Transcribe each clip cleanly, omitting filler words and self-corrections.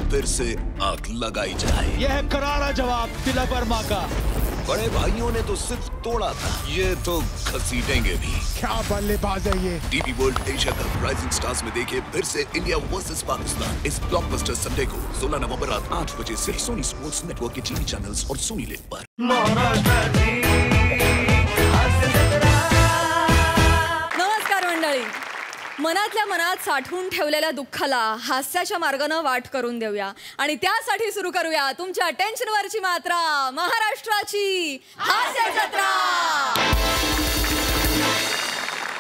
फिर से आग लगाई जाए। यह है करारा जवाब तिलक वर्मा का। बड़े भाइयों ने तो सिर्फ तोड़ा था, ये तो घसीटेंगे भी। क्या बल्लेबाज है ये। DD world Asia cup rising stars में देखिए फिर से इंडिया वर्सेस पाकिस्तान इस ब्लॉकबस्टर संडे को 16 नवंबर रात 8 बजे से सोनी स्पोर्ट्स नेटवर्क के टीवी चैनल्स और सोनी लिव पर। नमस्कार मंडळी, मनातल्या मनात साठवून ठेवलेल्या दुःखाला हास्याच्या मार्गाने वाट करून देऊया आणि त्यासाठी सुरू करूया तुमच्या टेन्शनवरची मात्रा, महाराष्ट्राची हास्य जत्रा।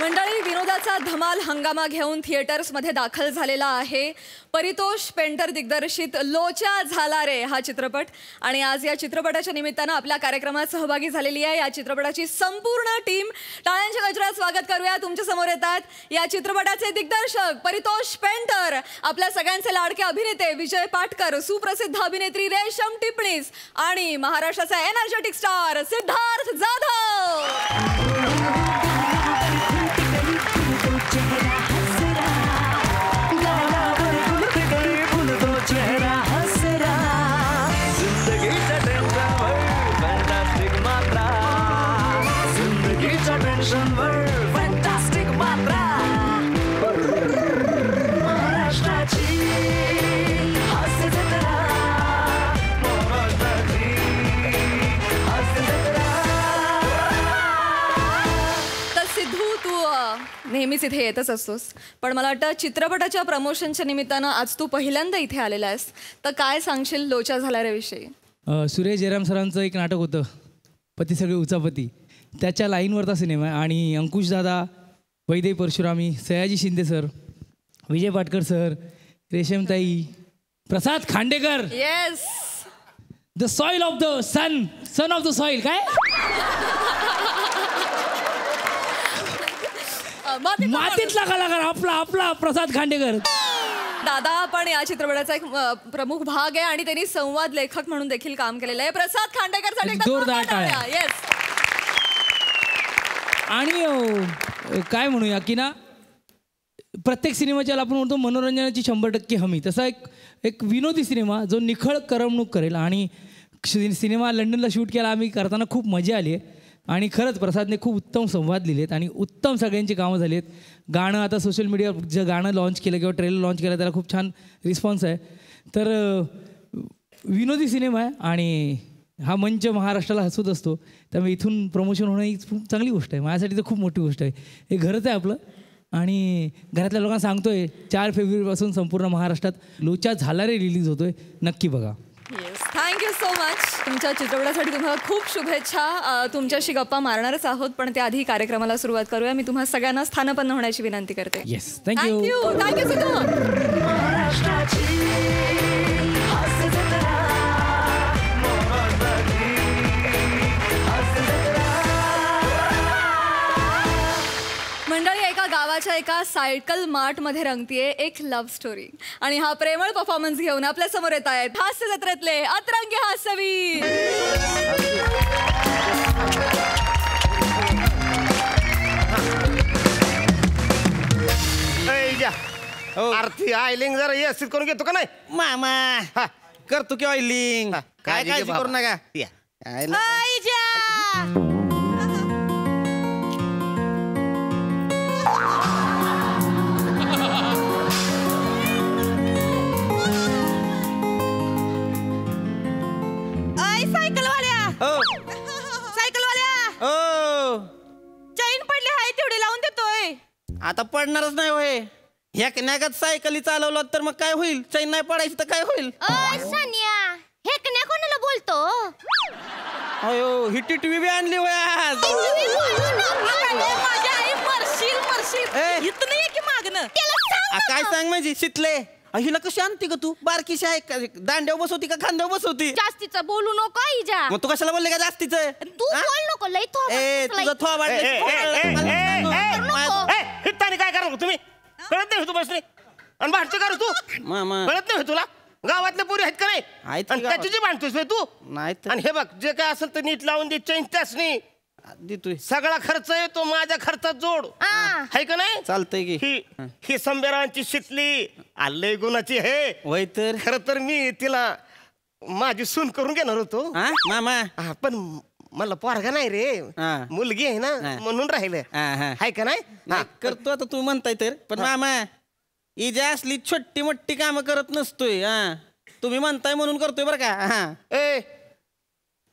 मंडळी, विनोदाचा धमाल हंगामा घेऊन थिएटर्स मध्ये दाखल झालेला आहे परितोष पेंटर दिग्दर्शित लोचा झाला रे हा चित्रपट। आणि आज या चित्रपटाच्या निमित्तानं आपल्या कार्यक्रमात सहभागी झालेली आहे या चित्रपटाची संपूर्ण टीम। टाळ्यांच्या गजरात स्वागत करूया। तुमच्या समोर येतात या चित्रपटाचे दिग्दर्शक परितोष पेंटर, आपल्या सगळ्यांचे लाडके अभिनेते विजय पाटकर, सुप्रसिद्ध अभिनेत्री रेशम टिपणीस आणि महाराष्ट्राचा एनर्जेटिक स्टार सिद्धार्थ जाधव। नेहमीच इथे येतच असतोस, पण मला वाटतं चित्रपटाच्या प्रमोशनच्या निमित्तानं आज तू पहिल्यांदा इथे आलेला आहेस, तर काय सांगशील लोचा झाला रे विषयी? सुरेश जयराम सरांचं एक नाटक होतं पती सगळे उचापती, त्याच्या लाईनवरचा सिनेमा आहे। आणि अंकुश दादा, वैदेही परशुरामी, सयाजी शिंदे सर, विजय पाटकर सर, रेशमताई, Prasad Khandekar, yes, the soil of the son of the soil, काय मातीतला कलाकार आपला प्रसाद खांडेकर दादा पण या चित्रपटाचा एक प्रमुख भाग आहे आणि त्यांनी संवाद लेखक म्हणून देखील काम केलेलं आहे। प्रसाद खांडेकर साठी जोरदार टाळ्या। येस, आणि काय म्हणूया की ना, प्रत्येक सिनेमाच्या आपण म्हणतो मनोरंजनाची 100% हमी, तसा एक विनोदी सिनेमा जो निखळ करमणूक करेल। आणि सिनेमा लंडनला शूट केला आम्ही, करताना खूप मजा आली आहे आणि खरंच प्रसादने खूप उत्तम संवाद लिहिलेत आणि उत्तम सगळ्यांची कामं झाली आहेत। गाणं आता सोशल मीडियावर जे गाणं लॉन्च केलं किंवा ट्रेलर लॉन्च केलं त्याला खूप छान रिस्पॉन्स आहे। तर विनोदी सिनेमा आहे आणि हा मंच महाराष्ट्राला हसवत असतो, त्यामुळे इथून प्रमोशन होणं ही खूप चांगली गोष्ट आहे, माझ्यासाठी तर खूप मोठी गोष्ट आहे। हे घरच आहे आपलं आणि घरातल्या लोकांना सांगतोय 4 फेब्रुवारीपासून संपूर्ण महाराष्ट्रात लोचा झाला रे रिलीज होतोय, नक्की बघा। Yes, thank you so much. तुमच्या चित्रपटासाठी तुम्हाला खूप शुभेच्छा। तुमच्याशी गप्पा मारणारच आहोत, पण त्याआधी कार्यक्रमाला सुरुवात करूया। मी तुम्हाला सगळ्यांना स्थानपन्न होण्याची विनंती करते। Yes, thank you thank you Sidhu. मंडळी, एका गावाच्या एका सायकल मार्ट मध्ये रंगतीये एक लव्ह स्टोरी आणि हा प्रेमळ परफॉर्मन्स घेऊन आपल्या समोर येत आहेत हास्य जत्रेतले अतरंगी हास्यवीर। आरती आयलिंग जरा व्यवस्थित करून घेतो का नाही मामा? करतो की ऑइलिंग, काय काळजी करू नका। चैन पडली आहे तेवढी लावून देतोय। आता पडणारच नाही होय, ह्या नागात सायकली चालवलं तर मग काय होईल? चैन नाही पडायची तर काय होईल? सानिया, हेकण्या कोणाला बोलतो? अयो, ही टिटवी बी आणली होय आज। माझी आई मरशील इथं नाही की मागणं काय सांग म्हणजे शितले, हिला कशी आणते का तू? बारकीशी आहे, दांड्यावर बसवती का खांद्यावर बसवती? जास्तीचं बोलू नको आईजा। मग तू कशाला बोलले का जास्तीचं? तू बोल नको लई तुझं थोबाड काय करा तुम्ही? कळत नाही तू बसले आणि भांडते करू तू? मामा कळत नाही तुला? गावातले पुरी आहेत का नाही? आहेत आणि त्याची जी भांडतोस तू? नाही आणि हे बघ, जे काय असेल तर नीट लावून दे, चैन त्याच नाही देतोय. सगळा खर्च येतो माझ्या खर्चात जोड. आहे का नाही? चालतंय की. ही संबेरांची शितली आलय गुणाची आहे. वय तर खर तर मी तिला माझी सून करून घेणार होतो. मामा पण मला पोरगा नाही रे, मुलगी आहे ना म्हणून राहिलं. आहे का नाही? करतो आता तू म्हणताय तर. पण मामा इजा असली छोटी मोठी कामं करत नसतोय. तुम्ही म्हणताय म्हणून करतोय बरं का. ए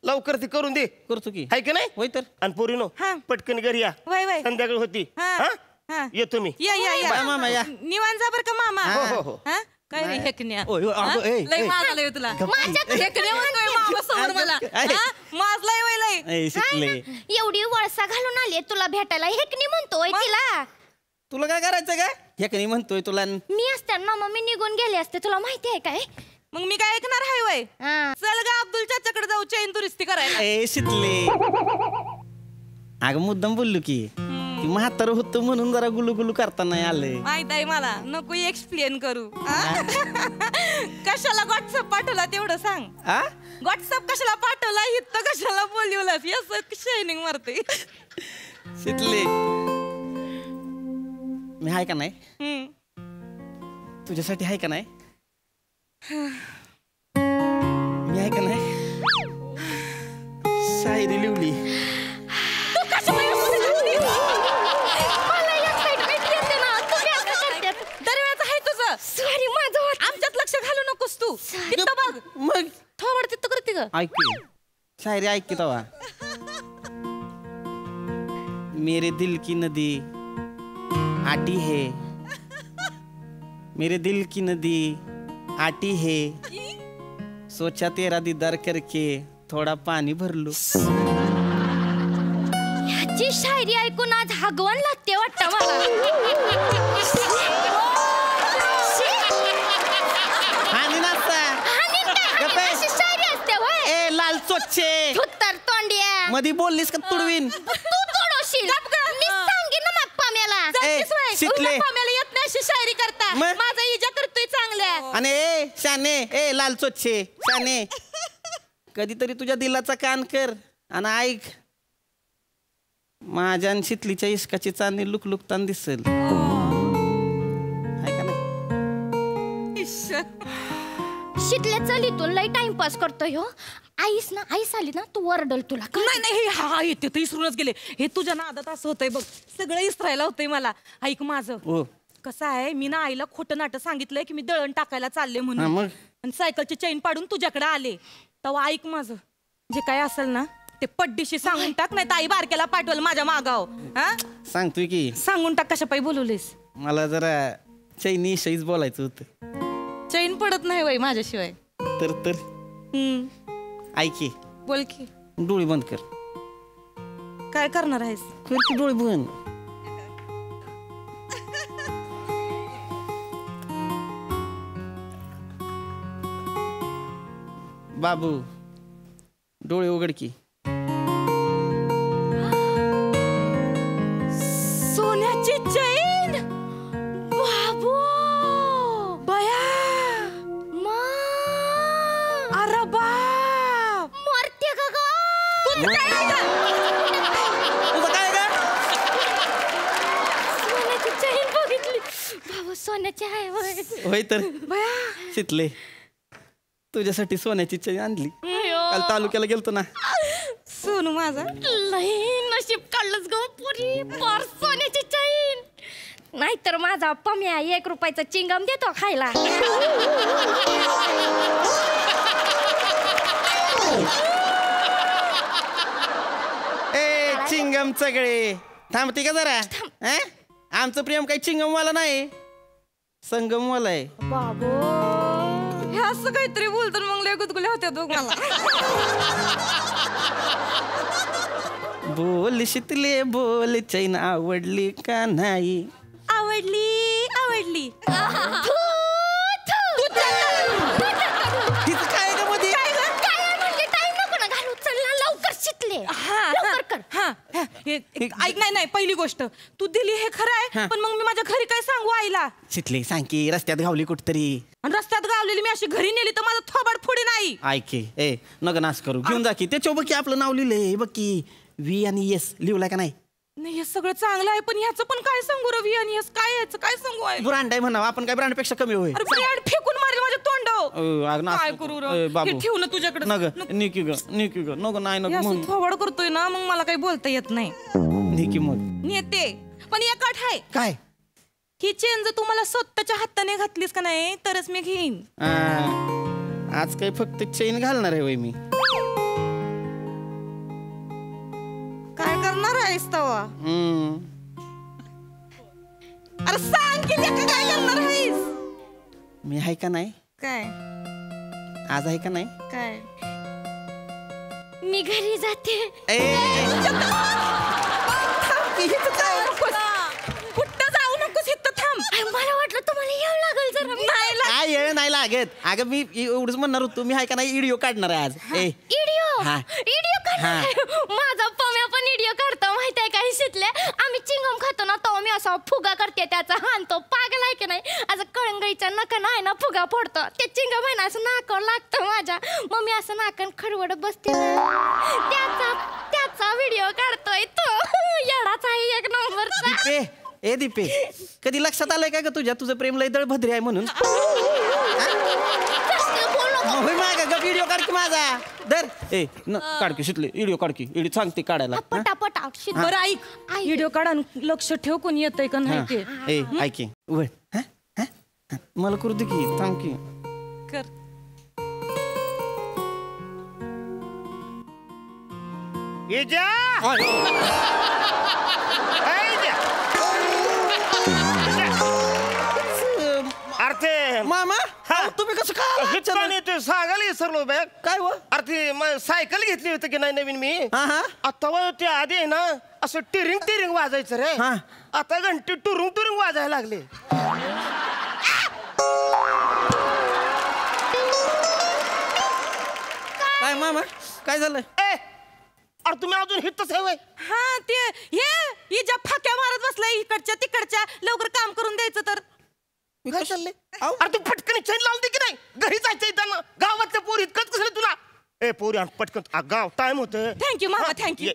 लवकर ती करून दे. करतो की. आहे का नाही? होय तर. आणि पोरीनो पटकन घरी या. संध्याकाळ होती. येतो मी. या मामा या. निवांत जा बरं का मामा. हो हो. काय रे हेकण्या लय माजलंय तुला हेकण्या म्हणतोय मामा समोर मला. माजलाय वय लय. शिकले. एवढी वळसा घालून आली तुला भेटायला हेकणी म्हणतोय तिला. तुला काय करायचं का? हेकणी म्हणतोय तुला. मी असताना मग मी निघून गेले असते. तुला माहिती आहे काय? मग मी काय ऐकणार आहे वय. चल गा अब्दुल चाचाकडे जाऊ चैन दुरुस्ती करायला. ए शिकले. अगं मुद्दाम बोललो की ती म्हातार होतं म्हणून जरा गुलुगुलू करता नाही आलंय. माहित आहे मला. नको एक्सप्लेन करू. कशाला व्हॉट्सअप पाठवला तेवढं सांग. व्हॉट्सअप कशाला पाठवला इथं कशाला बोलवलं असं शायनिंग मारते. शिकले. मी आहे का नाही? तुझ्यासाठी आहे का नाही? मी आहे का नाही? शायरी लिवली. दरवेळेचं आहे तुझं. सॉरी माझं आमच्यात लक्ष घालू नकोस तू. तिथं बघ. मग थोबड तिथं करते ग. ऐक शायरी ऐक की तवा. मेरे दिल की नदी आटी है, मेरे दिल की नदी आटी है, सोचा तेरा दीदार करके थोडा पाणी भरलो. ह्याची शायरी ऐकून आज हगवण लागते वाटतं मला. आणि नाचता शायरी असते होय. ए लाल चोचे धुत्तर तोंडिया मधी बोललीस का तुडवीन. तू तोडवशील. मी सांगेन ना मग पाम्याला. शिकले येत नाही अशी शायरी करता. मग? माझा इजा करतोय चांगल्या. आणि ए शाने ए लाल चोचे शाने कधीतरी तुझ्या दिलाचा कान कर आणि ऐक. माझ्या आणि शितलीच्या इश्काची चांदणी लुकलुकताना दिसेल. आहे का नाही? शिकल्या चल इथून लय टाइमपास करतोय हो. आईस ना आईस आली ना तू वरडल तुला. नाही नाही हा येते तर इसरूनच गेले. हे तुझ्या नादात असं होतंय बघ. सगळं इसरायला होतंय मला. ऐक माझं. कसं आहे मी ना आईला खोटं नाटक सांगितलंय की मी दळण टाकायला चालले म्हणून. आणि सायकलची चैन पाडून तुझ्याकडे आले. तेव्हा ऐक माझं. जे काय असेल ना ते पड्डीशी सांगून टाक. नाही तर आई बारक्याला पाठवल माझ्या मागाव. सांगतोय की. सांगून टाक. कशा पायी बोलवलेस? मला जरा चैनी शैच बोलायचं होतं. चैन पडत नाही वय माझ्याशिवाय. तर ऐकी. बोल की. डोळे बंद कर. काय करणार आहेस? कर की डोळे बंद. बाबू डोळे उघड की. सोन्याची चैन. बाबू बया. मा अरे बाप. मरते का ग? तुझं काय का? सोन्याची चैन बघितली. बाबू सोन्याची आहे होय तर. शितले तुझ्यासाठी सोन्याची चैन आणली. काल तालुक्याला गेलतो ना. सोनू माझा लय नशीब काढलंच ग पुरी. पर सोन्याची चैन. नाहीतर माझा पम्या 1 रुपयाचा चिंगम देतो खायला. ए चिंगम सगळे थांबते का जरा. आमचं प्रेम काही चिंगमवाला नाही संगमवाला आहे. बाबू हे असं काहीतरी बोलतो मग लय गुदगुल्या होत्या दोघांना. बोल शितले बोल चैन आवडली का नाही? आवडली आवडली. तिचं काय का मध्ये? काय म्हणजे टाइम नको ना घालू. चल ना लवकर शिकले. लवकर कर. ऐक नाही पहिली गोष्ट तू दिली हे खरं आहे. पण मग मी माझ्या घरी काय सांगू आईला? शितले सांग की रस्त्यात गावली कुठतरी. आणि रस्त्यात गावलेली मी अशी घरी नेली तर माझं थोबाड फोडी नाही. ऐके ए नग नाश करू. घेऊन जा की त्याच्यावर बघ की आपलं नाव लिहिलंय. बघ की व्ही आणि एस लिहिलाय का नाही? नाही हे सगळं चांगलं आहे पण ह्याचं पण काय सांगू रवी आणि हेच काय याचं काय सांगू आहे? ब्रँड आहे म्हणावं आपण, काय ब्रँड पेक्षा कमी होय? अरे ब्रँड फेकून मारेल माझ्या तोंडावर. काय करू हे ठेवू ना तुझ्याकडे. निकी ग नको नाही नको असं थोबड करतोय ना मग मला काही बोलता येत नाही. निकी मग नेते पण एक अट आहे. काय? ही चेन जर तुम्हाला स्वतःच्या हाताने घातलीस का नाही तरच मी घेईन. आज काही फक्त चेन घालणार आहे वय मी. काय करणार आहेस तवा? अरे सांग की लेका काय करणार आहेस? मी आहे का नाही? काय आज आहे का नाही? काय मी घरी जाते. कुठं जाऊ नकोस इथं थांब. मला वाटलं तुम्हाला यावं लागेल जरा. काय नाही लागत. अगं मी एवढंच म्हणणार होतो, मी आहे का नाही व्हिडिओ काढणार आहे आज. इडिओ काढणार. माझा पम्या पण इडिओ काढतो माहित आहे का? शितले आम्ही चिंगम खातो ना तो मी असा फुगा करते त्याचा हाणतो. पागल आहे की नाही? असं कळंगळीच्या नका आहे ना फुगा फोडतो. ते चिंगम आहे ना असं नाकावर लागतं माझ्या. मग मी असं नाकन खडवड बसते ना त्याचा व्हिडिओ काढतोय तो. येडाच आहे एक नंबरचा. दीपे कधी लक्षात आलंय का ग तुझं प्रेम लय दळभद्री आहे म्हणून? व्हिडिओ काढ की माझा. धर काढ की शितले व्हिडिओ काढ की. व्हिडिओ सांगते काढायला. पटापटा. बरं ऐक व्हिडिओ काढा लक्ष ठेव कोणी येतंय का नाही ते. ऐकी मला करू दे की. थांब की कर. अर्थे मामा तुम्ही कसं काय ते सांगायला विसरलो बॅग. काय हो? अर्थे सायकल घेतली होती की नाही नवीन मी. आता ते आधी आहे ना असं टिरिंग वाजायचं रे. आता घंटी टुरुंग वाजायला लागले. काय मामा काय झालं? अरे तुम्ही अजून हितच आहे वय? हा ते हे ज्या फाक्या मारत बसलाय इकडच्या तिकडच्या. लवकर काम करून द्यायचं तर. काय चाललंय? अरे तू पटकन चैन लावून दे की नाही? घरी जायचं त्यांना. गावातल्या पोरी इतकंच कसं तुला? पोरी पटकन गाव टाइम होत. थँक्यू मामा थँक्यू.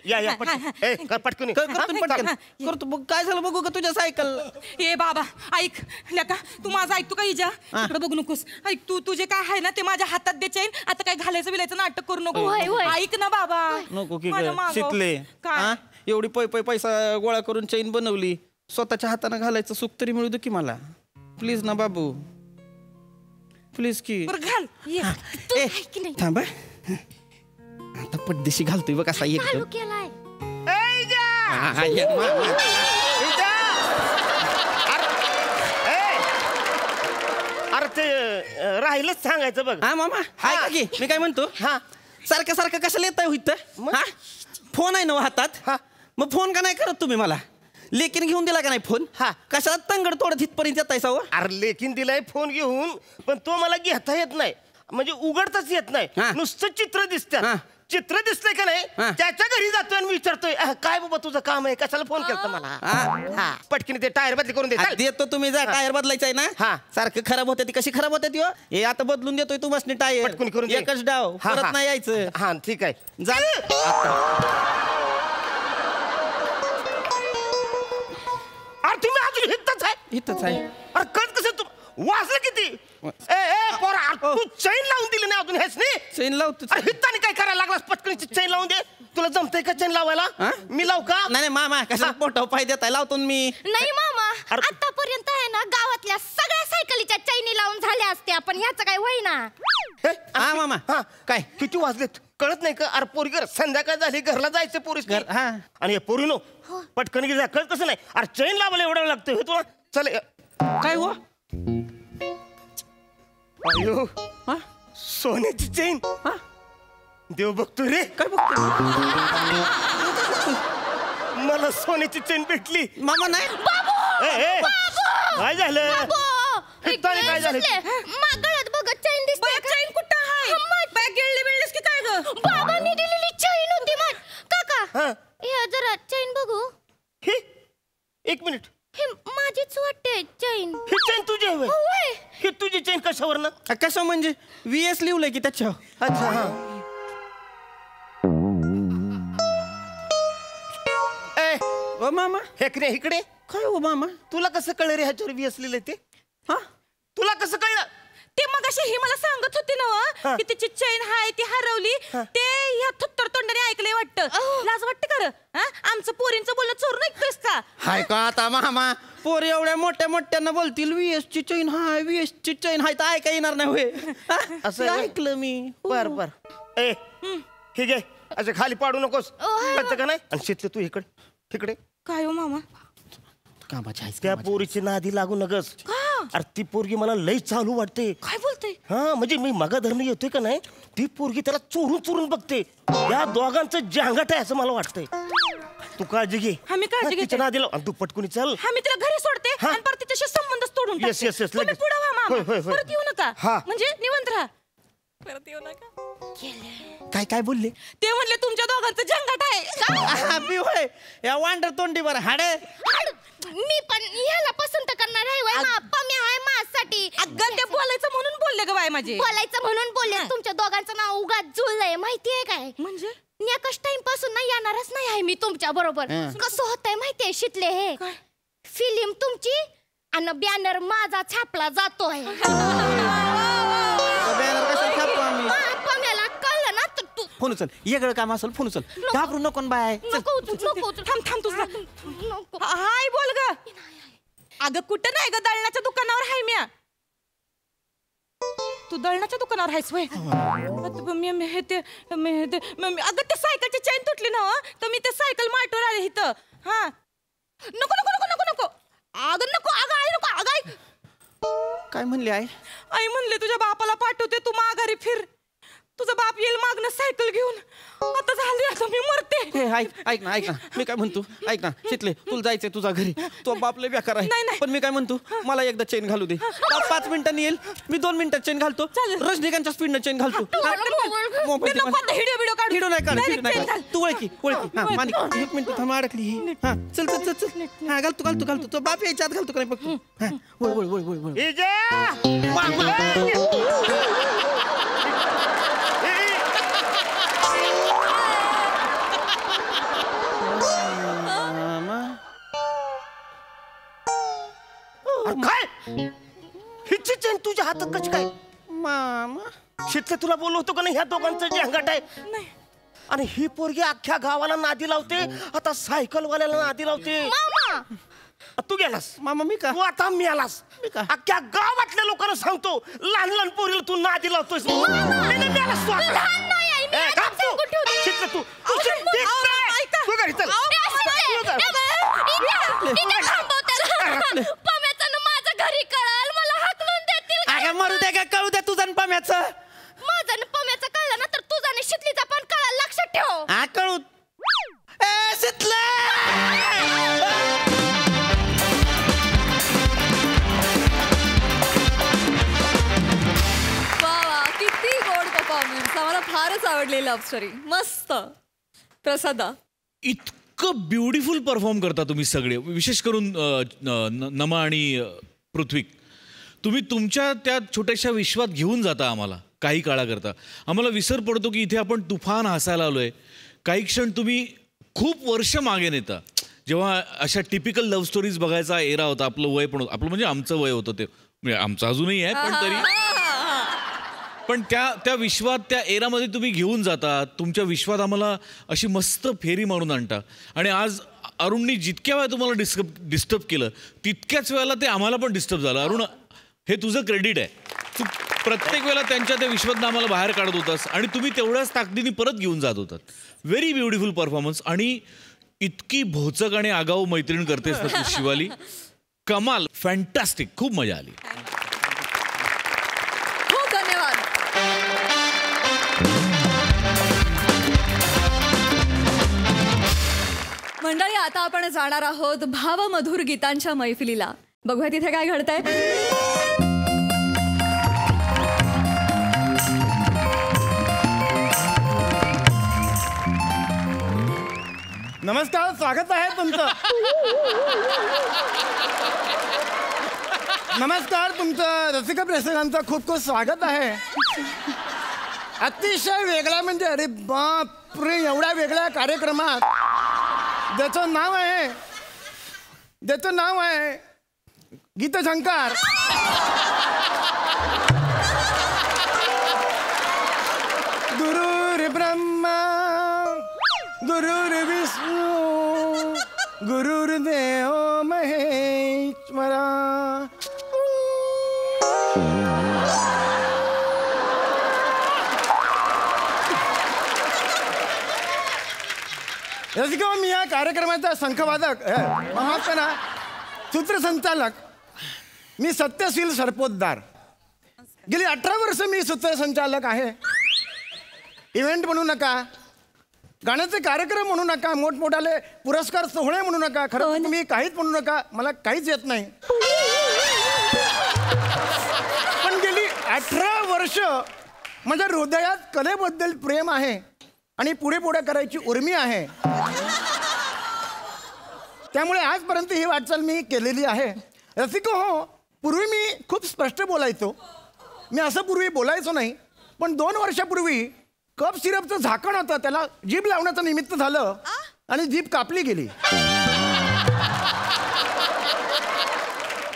पटकन करतो. काय झालं बघू का तुझ्या सायकल? ए बाबा ऐक लेका तू माझं ऐकतो का हिजा? इकडे बघू नकोस. ऐक तू तुझे काय आहे ना ते माझ्या हातात दे चैन. आता काय घालायचं बिलायचं नाटक करू नको. ऐक ना बाबा. नको की शिकले. एवढी पैसा गोळा करून चैन बनवली. स्वतःच्या हाताने घालायचं सुख तरी मिळू दे की मला. प्लीज ना बाबू प्लीज की. घाल. थांब आता पड्देशी घालतोय बघ असा एकदम. अरे ते राहिलंच सांगायचं बघ. हा मामा हाय का की? मी काय म्हणतो सारखं कशाला येत आहे? फोन आहे ना हातात. मग फोन का नाही करत तुम्ही मला? लेकीन घेऊन दिला का नाही फोन? कशाला तंगड तोडत इथपर्यंत येताय? अरे लेकीन दिलाय फोन घेऊन पण तो मला घेता येत नाही. म्हणजे उघडताच येत नाही. नुसतं चित्र दिसतं. चित्र दिसतंय का नाही त्याच्या घरी जातोय आणि विचारतोय काय बाबा तुझं काम आहे कशाला फोन केलं मला? पटकीने ते टायर बदली करून देतो. तुम्ही जा टायर बदलायचं आहे ना? सारखं खराब होते ती. कशी खराब होते हे आता बदलून देतोय तू बसने टायर. पटकून करून एकच डाव परत नाही यायचं. हा ठीक आहे जा. अरे तुम्ही अजून इथंच आहे. अरे कळत कसं तू वाजलं किती? तू चैन लावून दिली नाही अजून हेच नाही. चैन लावतो. अरे हिताने काय करायला लागलास? पटकन चैन लावून दे. तुला जमतंय का चैन लावायला? मी लावू का? नाही मामा कशा पोटाव पाय देताय? लावतो मी. नाही मामा आतापर्यंत आहे ना गावातल्या सगळ्या सायकलीच्या चैनी लावून झाल्या असत्या पण ह्याचं काय होईना. हा मामा काय किती वाजलेत कळत नाही का? अरे पोरी घर संध्याकाळ झाली घरला जायचं पोरीस. आणि हे पोरी नो पटकन गेला कळत कसं नाही? अरे चैन लावायला एवढं लागतं हे तुला. चल काय हो? अयो सोन्याची चैन. देव बघतो रे. काय बघतो? मला सोन्याची चैन भेटली. मामा नाही. काय झालं? काय झालं? गळ्यात बघ चैन दिसते. चैन कुठं आहे? बॅग गिळली बिळलीस की काय ग? बाबांनी दिलेली चैन होती मग. काका हे जरा चैन बघू. एक मिनिट. हे माझीच वाटते चैन. ही चैन तुझी आहे? ही तुझी चैन कशावर ना? कसं म्हणजे? VS लिवलंय की त्याच्यावर. अच्छा ओ मामा हेकरे इकडे काय हो मामा तुला कसं कळलं रे ह्याच्यावर वी असलेलं ते हा तुला कसं कळलं ते मग अशी ही मला सांगत होती ना की तिची चेन हाय ती हरवली ते ह्या थुत्तर तोंडाने ऐकलंय वाटतं लाज वाटतं खरं आमचं पोरींचं बोलणं चोरून ऐकतोयस का हाय का आता मामा पोर एवढ्या मोठ्या मोठ्यांना बोलतील VS ची चैन हाय VS ची चैन हाय तर ऐका येणार नाही होय असं ऐकलं मी बर बर ए ठीक आहे असं खाली पाडू नकोस कळतं का नाही आणि शेतले तू इकडे काय हो मामा कामाची आहेस त्या पोरीची नादी लागू नगस अरे ती पोरगी मला लई चालू वाटते काय बोलते हा म्हणजे मी मगा धरणं येतोय का नाही ती पोरगी त्याला चोरून चोरून बघते या दोघांचं जांगाट आहे असं मला वाटतंय तू काळजी घे आम्ही काळजी घेते तिच्या नादीला आणि तू पटकुनी चल आम्ही तिला घरी सोडते आणि परत तिच्याशी संबंध तोडून Yes, yes, yes, तुम्ही लगेच. पुढे व्हा मामा होय. परत येऊ नका हा. म्हणजे निवांत राहा परत येऊ नका. काय काय बोलले ते म्हणले तुमच्या दोघांचं जंगाट आहे मी होय या वांडर तोंडीवर हाडे मी पण ह्याला पसंत करणार आहे वय पम्मी आहे माझ्यासाठी अगं ते बोलायचं म्हणून बोलले ग बाय माझे बोलायचं म्हणून बोलले तुमच्या दोघांचं नाव उगाच जुळलंय माहितीये काय म्हणजे नेकस टाइम पासून ना येणारच नाही आहे मी तुमच्या बरोबर कसं होतंय माहितीये शितले हे फिल्म तुमची आणि बॅनर माझा छापला जातोय पम्याला कळलं ना तर तू फोन उचल येगळं काम असेल फोन उचल घाबरू नको न बाय नको नको थांब तुझा नको हाय बोल ग अगं कुठं नाही ग दळणाच्या दुकानावर हाय म्या तू दळणाच्या दुकानावर आहेस वय अगं ते सायकलची चेन तुटली ना तर मी ते सायकल मार्टवर आले इथं हा नको नको नको नको नको अगं नको अगं आई नको अगं आई काय म्हणले आई म्हणले तुझ्या बापाला पाठवते तू माघारी फिर तुझा बाप येईल मागणं सायकल घेऊन आता झाली आता मी मरते ऐक ना मी काय म्हणतो ऐक ना शितले तुला जायचंय तुझा घरी तो बापले बेकार आहे पण मी काय म्हणतो मला एकदा चेन घालू दे बाप 5 मिनिटांनी येईल मी 2 मिनिटात चेन घालतो रजनीकांतच्या स्पीडनं चेन घालतो व्हिडिओ नाही काढ तू ओळखी हा मानिक 1 मिनिट थांब अडकली हा चल हा घालतो तो बाप यायच्या आत घालतो का नाही बघ हा वळ काय हिची चेन तुझ्या हातात कशी काय मामा शितले तुला बोललो होतो का नाही ह्या दोघांचं जंगाट आहे आणि ही पोरगी अख्ख्या गावाला नादी लावते आता सायकल वाल्याला नादी लावते तू गेलास मामा मी का तू आता मी आलास अख्ख्या गावातल्या लोकांना सांगतो लहान लहान पोरीला तू नादी लावतोयस तू घरी चल माझ्या घरी कळाल मला हाकलून देतील मरू दे का कळू दे तुझं पम्याचं माझं पम्याचं कळलं ना तर तुझा आणि शितलीचा पण कळाल लक्षात ठेव हा कळू ए शितले वा किती गोड परफॉर्मन्स आम्हाला फारच आवडली लव्ह स्टोरी मस्त प्रसादा इतकं ब्युटिफुल परफॉर्म करता तुम्ही सगळे विशेष करून नमा आणि पृथ्वी तुम्ही तुमच्या त्या छोट्याशा विश्वात घेऊन जाता आम्हाला काही काळाकरता आम्हाला विसर पडतो की इथे आपण तुफान हसायला आलोय काही क्षण तुम्ही खूप वर्ष मागे नेता जेव्हा अशा टिपिकल लव्ह स्टोरीज बघायचा एरा होता आपलं वय पण होतं आपलं म्हणजे आमचं वय होतं ते म्हणजे आमचं अजूनही आहे पण तरी पण त्या विश्वात त्या एरामध्ये तुम्ही घेऊन जाता तुमच्या विश्वात आम्हाला अशी मस्त फेरी मारून आणता आणि आज अरुणनी जितक्या वेळा तुम्हाला डिस्टर्ब केलं तितक्याच वेळेला ते आम्हाला पण डिस्टर्ब झालं अरुण हे तुझं क्रेडिट आहे तू प्रत्येक वेळेला त्यांच्या त्या विश्वातनं आम्हाला बाहेर काढत होतास आणि तुम्ही तेवढ्याच ताकदीने परत घेऊन जात होतात व्हेरी ब्युटिफुल परफॉर्मन्स आणि इतकी भोचक आणि आगाऊ मैत्रीण करतेस ना तू शिवाली कमाल फॅन्टॅस्टिक खूप मजा आली खूप धन्यवाद मंडळी आता आपण जाणार आहोत भावमधुर गीतांच्या मैफिलीला बघूया तिथे काय घडतंय नमस्कार स्वागत आहे तुमचं नमस्कार तुमचं रसिक प्रेक्षकांचं खूप खूप स्वागत आहे अतिशय वेगळा म्हणजे अरे बापरे एवढ्या वेगळ्या कार्यक्रमात ज्याचं नाव आहे ज्याचं नाव आहे गीतझंकार. गुरुर् ब्रह्मा गुरुर्विष्णू गुरुर्देव महेश्वरा. रसिका, मी या कार्यक्रमाचा शंखवादक महात्मा सूत्रसंचालक मी सत्यशील सरपोतदार. गेली 18 वर्ष मी सूत्रसंचालक आहे. इव्हेंट म्हणू नका, गाण्याचे कार्यक्रम म्हणू नका, मोठमोठाले पुरस्कार सोहळे म्हणू नका, खरं तुम्ही काहीच म्हणू नका, मला काहीच येत नाही. पण गेली 18 वर्ष माझ्या हृदयात कलेबद्दल प्रेम आहे आणि पुढे पुढे करायची उर्मी आहे. त्यामुळे आजपर्यंत ही वाटचाल मी केलेली आहे. रसिको हो, पूर्वी मी खूप स्पष्ट बोलायचो. मी असं पूर्वी बोलायचो नाही, पण 2 वर्षापूर्वी कप सिरपचं झाकण होतं, त्याला जीभ लावण्याचं निमित्त झालं आणि जीभ कापली गेली.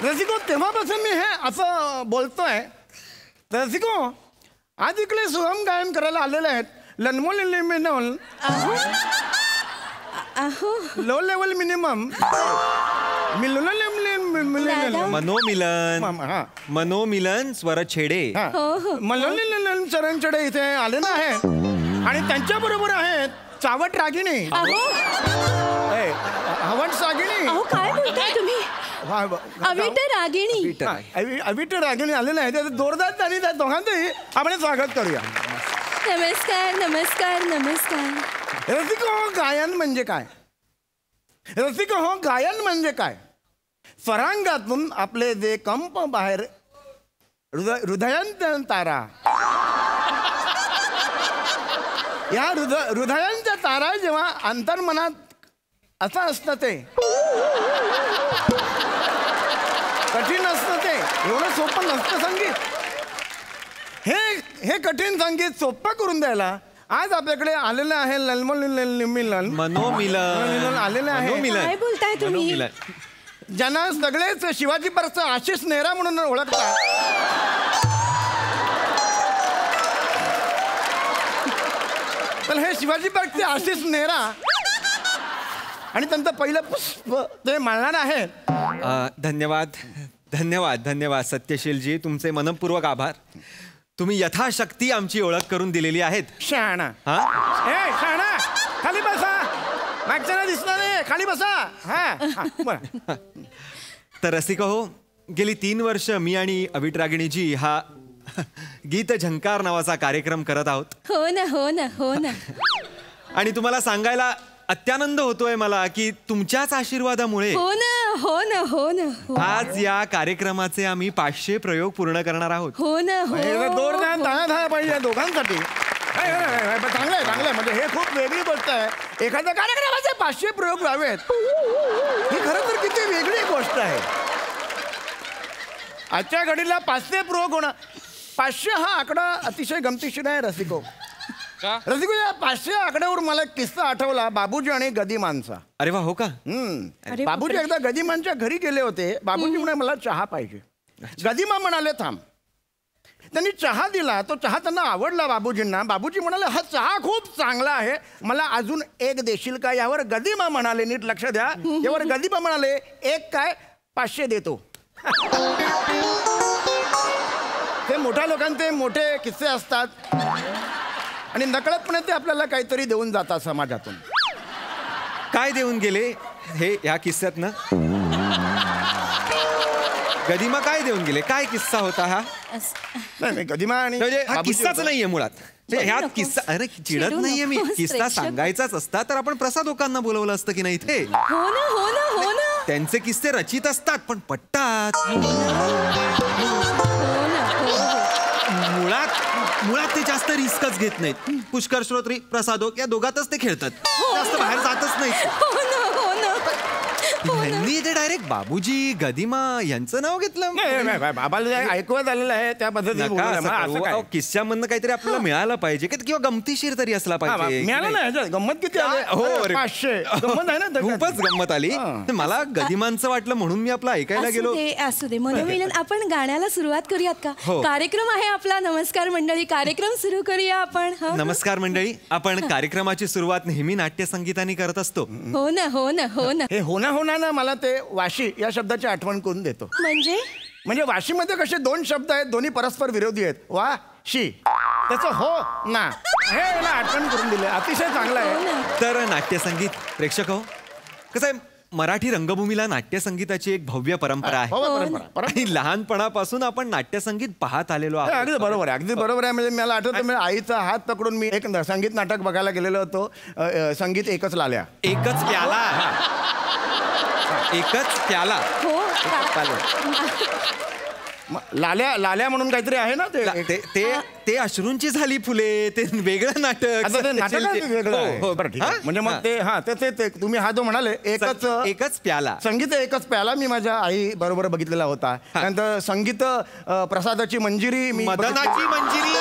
रसिको, तेव्हापासून मी हे असं बोलतोय. रसिको, आज इकडे सुगम गायन करायला आलेले आहेत लनमोल लो लेवल मिनिमम मनोमिलन स्वर छेडे मनोमिलन चरण छेडे इथे आलेले आहेत आणि त्यांच्या बरोबर आहेत चावट रागिणी, हवट सागिणी. काय बोलताय तुम्ही? अविट रागिणी आलेले आहेत. जोरदार त्यांनी त्या दोघांचंही आपण स्वागत करूया. नमस्कार नमस्कार नमस्कार. रसिको हो, गायन म्हणजे काय? रसिको हो, गायन म्हणजे काय? स्वरांगातून आपले जे कंप बाहेर हृदयांत तारा, या हृदयांच्या तारा जेव्हा अंतर्मनात असं असतं ते कठीण असतं. ते एवढं सोपं नसतं संगीत. हे कठीण संगीत सोपं करून द्यायला आज आपल्याकडे आलेलं आहे मनोमिलन आलेलं आहे. काय बोलताय तुम्ही? ज्यांना सगळेच शिवाजी पार्कचा आशिष नेहरा म्हणून ओळखतात. तर हे शिवाजी पार्कचे आशिष नेहरा आणि त्यांचं पहिलं पुष्प ते माळणार आहे. धन्यवाद धन्यवाद धन्यवाद सत्यशीलजी, तुमचे मनपूर्वक आभार. तुम्ही यथाशक्ती आमची ओळख करून दिलेली आहेत. शहाणा, शहाणा खाली बसा, मागच्याला दिसणार नाही, खाली बसा. तर रसिका हो, गेली 3 वर्ष मी आणि अविट रागिणीजी हा गीत झंकार नावाचा कार्यक्रम करत आहोत. हो ना हो ना हो ना. आणि तुम्हाला सांगायला अत्यानंद होतोय मला की तुमच्याच आशीर्वादामुळे हो ना हो ना हो ना हो. आज या कार्यक्रमाचे आम्ही 500 प्रयोग पूर्ण करणार आहोत. हो ना हो. दहा पाहिजे दोघांसाठी. चांगलंय चांगलंय, म्हणजे हे खूप वेगळी गोष्ट आहे. एखाद्या कार्यक्रमाचे 500 प्रयोग व्हावेत ही खरं तर किती वेगळी गोष्ट आहे. आजच्या घडीला 500 प्रयोग होणार. 500 हा आकडा अतिशय गमतीशीर आहे रसिको. रसिको, या 500 आकड्यावर मला एक किस्सा आठवला, बाबूजी आणि गदिमांचा. अरे वा, हो का? बाबूजी एकदा गदिमांच्या घरी गेले होते. बाबूजी म्हणे मला चहा पाहिजे. गदिमा म्हणाले थांब. त्यांनी चहा दिला. तो चहा त्यांना आवडला बाबूजींना. बाबूजी म्हणाले हा चहा खूप चांगला आहे, मला अजून एक देशील का? यावर गदिमा म्हणाले, नीट लक्ष द्या, यावर गदिमा म्हणाले एक काय 500 देतो. ते मोठ्या लोकांचे मोठे किस्से असतात आणि नकळतपणे ते आपल्याला काहीतरी देऊन जातात समाजातून. काय देऊन गेले हे या किस्स्यात ना? गदिमा काय देऊन गेले? काय किस्सा होता हा? नाही, गदिमा आणि हा किस्साच नाहीये मुळात. ह्यात किस्सा, अरे चिडत नाहीये मी, किस्सा सांगायचाच असता तर आपण प्रसाद लोकांना बोलवलं असतं की नाही इथे. हो ना हो ना हो ना. त्यांचे किस्से रचित असतात पण पटतात. मुळात ते जास्त रिस्कच घेत नाहीत. पुष्कर श्रोत्री, प्रसादोक या दोघातच ते खेळतात, जास्त बाहेर जातच नाही. यांनी ते डायरेक्ट बाबूजी गदिमा यांचं नाव घेतलं. बाबाला ऐकवत आलेलं आहे त्या पद्धतीने. किस्स्यामधनं काहीतरी आपल्याला मिळालं पाहिजे किंवा गमतीशीर तरी असला पाहिजे. मिळालं नाही गंमत किती हो 500 गंमत आहे ना. खूपच गंमत आली. मला गदिमांचं वाटलं म्हणून मी आपलं ऐकायला गेलो. असू दे मनोमिलन. आपण गाण्याला सुरुवात करूयात का? कार्यक्रम आहे आपला. नमस्कार मंडळी, कार्यक्रम सुरू करूया आपण. नमस्कार मंडळी. आपण कार्यक्रमाची सुरुवात नेहमी नाट्यसंगीताने करत असतो. हो ना हो ना हो ना. हे होना ना मला ते वाशी या शब्दाची आठवण करून देतो. म्हणजे वाशीमध्ये कसे दोन शब्द आहेत, दोन्ही परस्पर विरोधी आहेत. वा शी त्याचं हो ना हे आठवण करून दिले. अतिशय चांगलं आहे. तर नाट्यसंगीत प्रेक्षक हो, कसं आहे, मराठी रंगभूमीला नाट्यसंगीताची एक भव्य परंपरा आहे. आणि लहानपणापासून आपण नाट्यसंगीत पाहत आलेलो आहोत. अगदी बरोबर आहे, अगदी बरोबर आहे. म्हणजे मला आठवतं, म्हणजे आईचा हात पकडून मी एक संगीत नाटक बघायला गेलेलो होतो. संगीत एकच लाल्या, एकच प्याला, एकच प्याला. लाल्या लाल्या म्हणून काहीतरी आहे ना ते अश्रूंची झाली फुले, ते वेगळं नाटक. म्हणजे मग ते तुम्ही हा जो म्हणाले एकच प्याला, संगीत एकच प्याला मी माझ्या आई बरोबर बघितलेला होता. त्यानंतर संगीत प्रसादाची मंजिरी, मदनाची मंजिरी,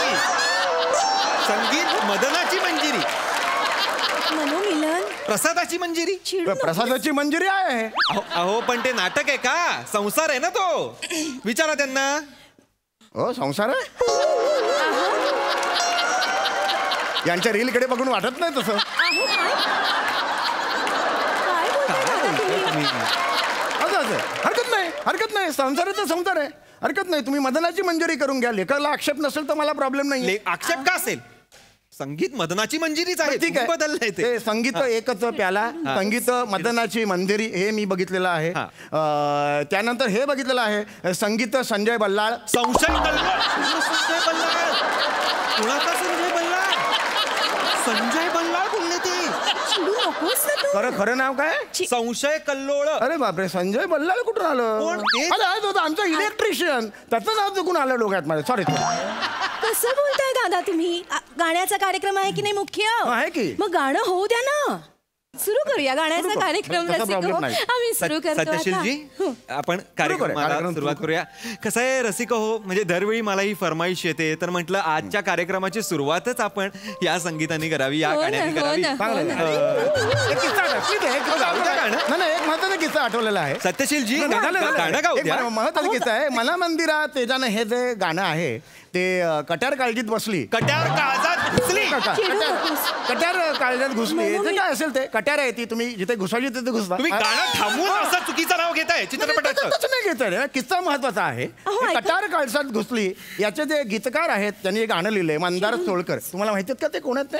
संगीत मदनाची मंजिरी, मनोमिलन प्रसादाची मंजिरी. प्रसादाची मंजिरी आहे. अहो पण ते नाटक आहे का? संसार आहे ना तो. विचारा त्यांना. हो संसार आहे. यांच्या रील कडे बघून वाटत नाही तसं. हरकत नाही. संसार आहे तर संसार आहे, हरकत नाही. तुम्ही मदनाची मंजिरी करून घ्या. लेखकाला आक्षेप नसेल तर मला प्रॉब्लेम नाही. आक्षेप का असेल? संगीत मदनाची मंजिरीच आहे. ठीक आहे, बदललंय ते. संगीत एकच प्याला, संगीत मदनाची मंदिरी हे मी बघितलेलं आहे. त्यानंतर हे बघितलेलं आहे संगीत संजय बल्लाळ. संजय बल्लाळ. संजय बल्लाळ बोलले ते. खरं नाव काय? संशय कल्लोळ. अरे बापरे, संजय बल्लाळ कुठून आलं? आमचा इलेक्ट्रिशियन, त्याचं नाव चुकून आलं डोक्यात माझ्या. सॉरी. कसं बोलताय दादा तुम्ही? गाण्याचा कार्यक्रम आहे की नाही मुख्य? आहे की. मग गाणं होऊ द्या ना. सुरू करूया गाण्याचा कार्यक्रम. आम्ही सुरू करतो. सत्यशीलजी, आपण कार्यक्रमाला सुरुवात करूया. कसं आहे रसिक हो, म्हणजे दरवेळी मला ही फरमाईश येते, तर म्हटलं आजच्या कार्यक्रमाची सुरुवातच आपण या संगीताने करावी, या गाण्याने करावी. एक महत्वाचा किस्सा आठवलेला आहे. सत्यशीलजी गाणं गाऊ द्या. महत्वाचा किस्सा आहे. मला मंदिरा तेजानं हे जे गाणं आहे ते कट्यार काळजीत बसली. कट्यार काळजात घुसली. कट्यार काळजात घुसली. ते काय असेल ते कट्यार आहे ती, तुम्ही जिथे घुसायची तिथे घुसता. तुम्ही गाणं थांबवून असं चुकीचं नाव घेताय चित्रपटाचं. नाही घेताय. किस्सा महत्वाचा आहे. कट्यार काळजात घुसली याचे जे गीतकार आहेत त्यांनी हे गाणं लिहिलंय, मंदार सोळकर. तुम्हाला माहितीत का ते कोण आहेत?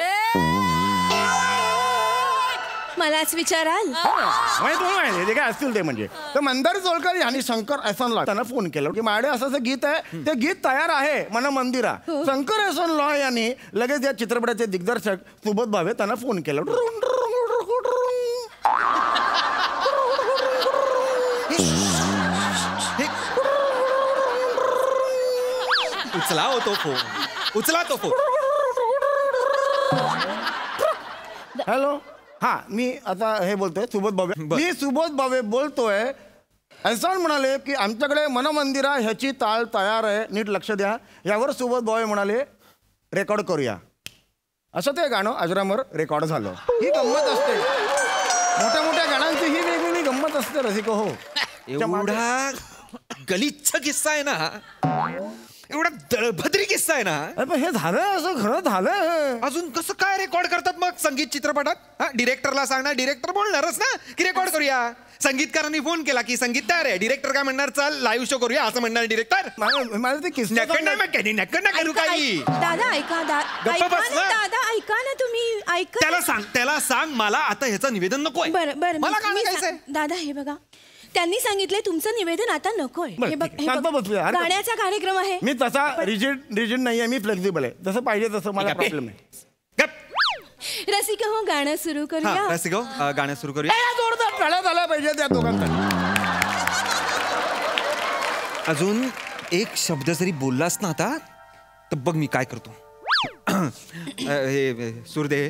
मलाच विचाराल. माहिती काय असतील ते. म्हणजे तर मंदार सोळकर यांनी शंकर एहसान लॉ त्यांना फोन केला की माझे असं गीत आहे, ते गीत तयार आहे मन मंदिरा. शंकर एहसान लॉ यांनी लगेच या चित्रपटाचे दिग्दर्शक सुबोध भावे त्यांना फोन केला. उचला हो तो फोन, उचला तो फोन. हॅलो, हा मी आता हे बोलतोय सुबोध भावे. मी सुबोध भावे बोलतोय. एहसान म्हणाले की आमच्याकडे मनमंदिरा ह्याची ताळ तयार आहे, नीट लक्ष द्या. यावर सुबोध भावे म्हणाले रेकॉर्ड करूया. असं ते गाणं अजरामर रेकॉर्ड झालं. ही गंमत असते, मोठ्या मोठ्या गाण्यांची ही वेगवेगळी गंमत असते रसिक हो. एवढा गलिच्छ किस्सा आहे ना, एवढा दळभद्री किस्सा आहे ना. हे झालंय, असं खरं झालंय. अजून कसं काय रेकॉर्ड करतात मग संगीत चित्रपटात? डिरेक्टरला सांगणार, डिरेक्टर बोलणारच ना की रेकॉर्ड करूया. संगीतकारांनी फोन केला की संगीत तयार आहे, डिरेक्टर काय म्हणणार, चल लाईव्ह शो करूया असं म्हणणार डिरेक्टर. मला ते किस्सा करू काही. दादा ऐका, दादा ऐका ना तुम्ही, ऐका. त्याला सांग मला आता ह्याचं निवेदन नकोय. बरं दादा, हे बघा त्यांनी सांगितलंय तुमचं निवेदन आता नकोय. गाण्याचा कार्यक्रम आहे. मी तसा रिजिड नाहीये, मी फ्लेक्झिबल आहे. जसं पाहिजे तसं मला प्रॉब्लेम आहे. रसिका हो, गाणं सुरू करूया. रसिका हो, गाणं सुरू करूया. जोरदार टाळ्या झाल्या पाहिजे त्या दोघांसाठी. अजून एक शब्द जरी बोललास ना आता तर बघ मी काय करतो. हे सुरदे.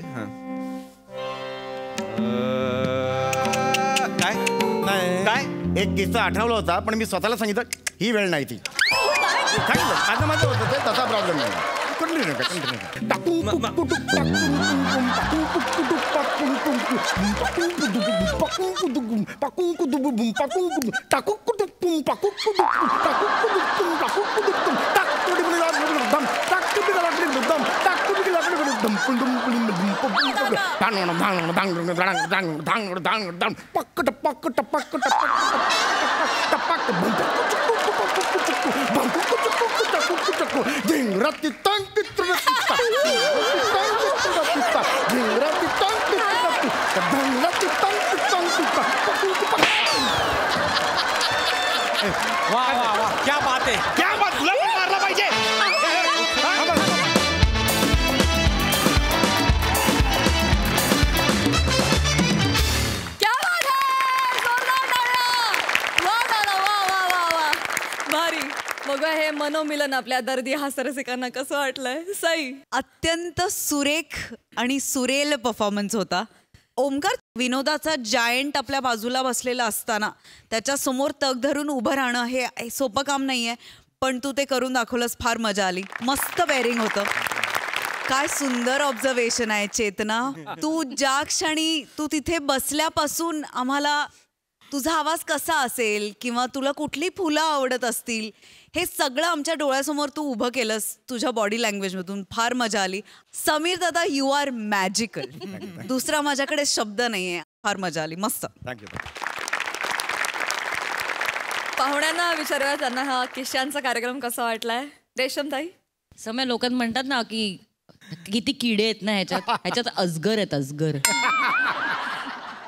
काय नाही एक किस्सा आठवला होता पण मी स्वतःला सांगितलं ही वेळ नाही ती. सांगितलं माझं होतं ते, तसा प्रॉब्लेम नाही. वाह वाह वाह, क्या बात है, क्या बात. तुला पण मारला पाहिजे. क्या बात है, जोरदार टाळ्या. वाह दादा, वाह वाह वाह वाह, भारी. बघा हे मनोमिलन आपल्या दर्दी हास्यरसिकांना कसं वाटलंय. सई, अत्यंत सुरेख आणि सुरेल परफॉर्मन्स होता. ओमकार विनोदाचा जायंट आपल्या बाजूला बसलेला असताना त्याच्या समोर तग धरून उभं राहणं हे सोपं काम नाहीये, पण तू ते करून दाखवलंस. फार मजा आली. मस्त बेअरिंग होतं. काय सुंदर ऑब्झर्वेशन आहे चेतना. तू ज्या क्षणी तू तिथे बसल्यापासून आम्हाला तुझा आवाज कसा असेल किंवा तुला कुठली फुलं आवडत असतील हे सगळं आमच्या डोळ्यासमोर तू उभं केलंस तुझ्या बॉडी लँग्वेजमधून. फार मजा आली. समीर दादा, यू आर मॅजिकल. दुसरा माझ्याकडे शब्द नाहीये. फार मजा आली. मस्त. थँक्यू. पाहुण्यांना विचारूया त्यांना हा किश्यांचा कार्यक्रम कसा वाटलाय. रेशमताई, समय लोकांना म्हणतात ना की किती किडे आहेत ना ह्याच्यात अजगर आहेत, अजगर.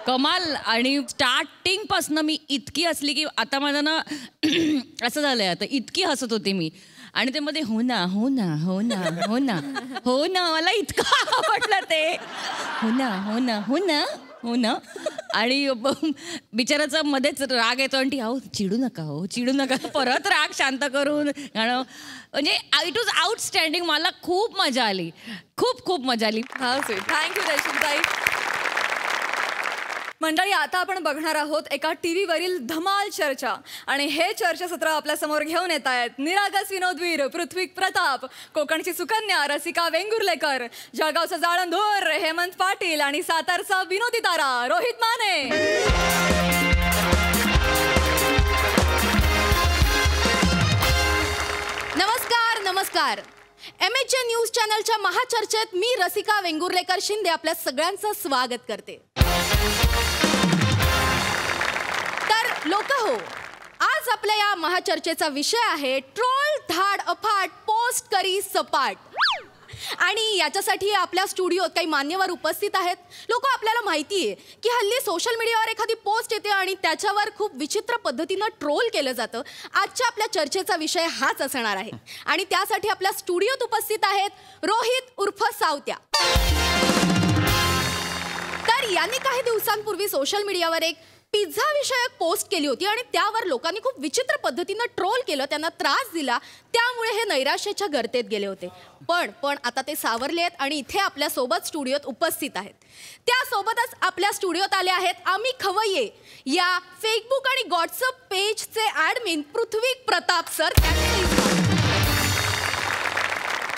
कमाल. आणि स्टार्टिंग पासून मी इतकी हसली की आता माझं ना असं झालंय. आता इतकी हसत होते मी. आणि ते मध्ये हो ना हो ना हो ना हो ना हो ना, मला इतकं आवडलं ते. हो ना हो ना हो ना हो ना. आणि बिचाराचा मध्येच राग येतो आणि ती अहो चिडू नका, हो चिडू नका, परत राग शांत करून गाणं. म्हणजे इट वॉज आउटस्टँडिंग. मला खूप मजा आली, खूप खूप मजा आली. हा स्वीट. थँक्यू रेशमताई. मंडळी, आता आपण बघणार आहोत एका टीव्ही वरील धमाल चर्चा. आणि हे चर्चासत्र आपल्या समोर घेऊन येत आहेत निरागस विनोदवीर पृथ्वी प्रताप, कोकणची सुकन्या रसिका वेंगुर्लेकर, जळगावचा जाळंधोर हेमंत पाटील आणि सातारचा विनोदी तारा रोहित माने. नमस्कार नमस्कार. MHN न्यूज चॅनलच्या महाचर्चेत मी रसिका वेंगुर्लेकर शिंदे आपल्या सगळ्यांचं स्वागत करते. तर लोक हो, आज आपल्या या महाचर्चेचा विषय आहे ट्रोल धाड अफाट पोस्ट करी सपाट. आणि याच्यासाठी आपल्या स्टुडिओत काही मान्यवर उपस्थित आहेत. लोक, आपल्याला माहिती आहे की हल्ली सोशल मीडियावर एखादी पोस्ट येते आणि त्याच्यावर खूप विचित्र पद्धतीनं ट्रोल केलं जातं. आजच्या आपल्या चर्चेचा विषय हाच असणार आहे. आणि त्यासाठी आपल्या स्टुडिओत उपस्थित आहेत रोहित उर्फ सावत्या. तर यांनी काही दिवसांपूर्वी सोशल मीडियावर एक पिझ्झा विषयक पोस्ट केली होती आणि त्यावर लोकांनी खूप विचित्र पद्धतीनं ट्रोल केलं, त्यांना त्रास दिला. त्यामुळे हे नैराश्याच्या गर्तेत गेले होते. पण आता ते सावरले आहेत आणि इथे आपल्या सोबत स्टुडिओत उपस्थित आहेत. त्यासोबतच आपल्या स्टुडिओत आले आहेत आम्ही खवय्ये या फेसबुक आणि व्हॉट्सअप पेजचे ॲडमिन पृथ्वी प्रताप सर.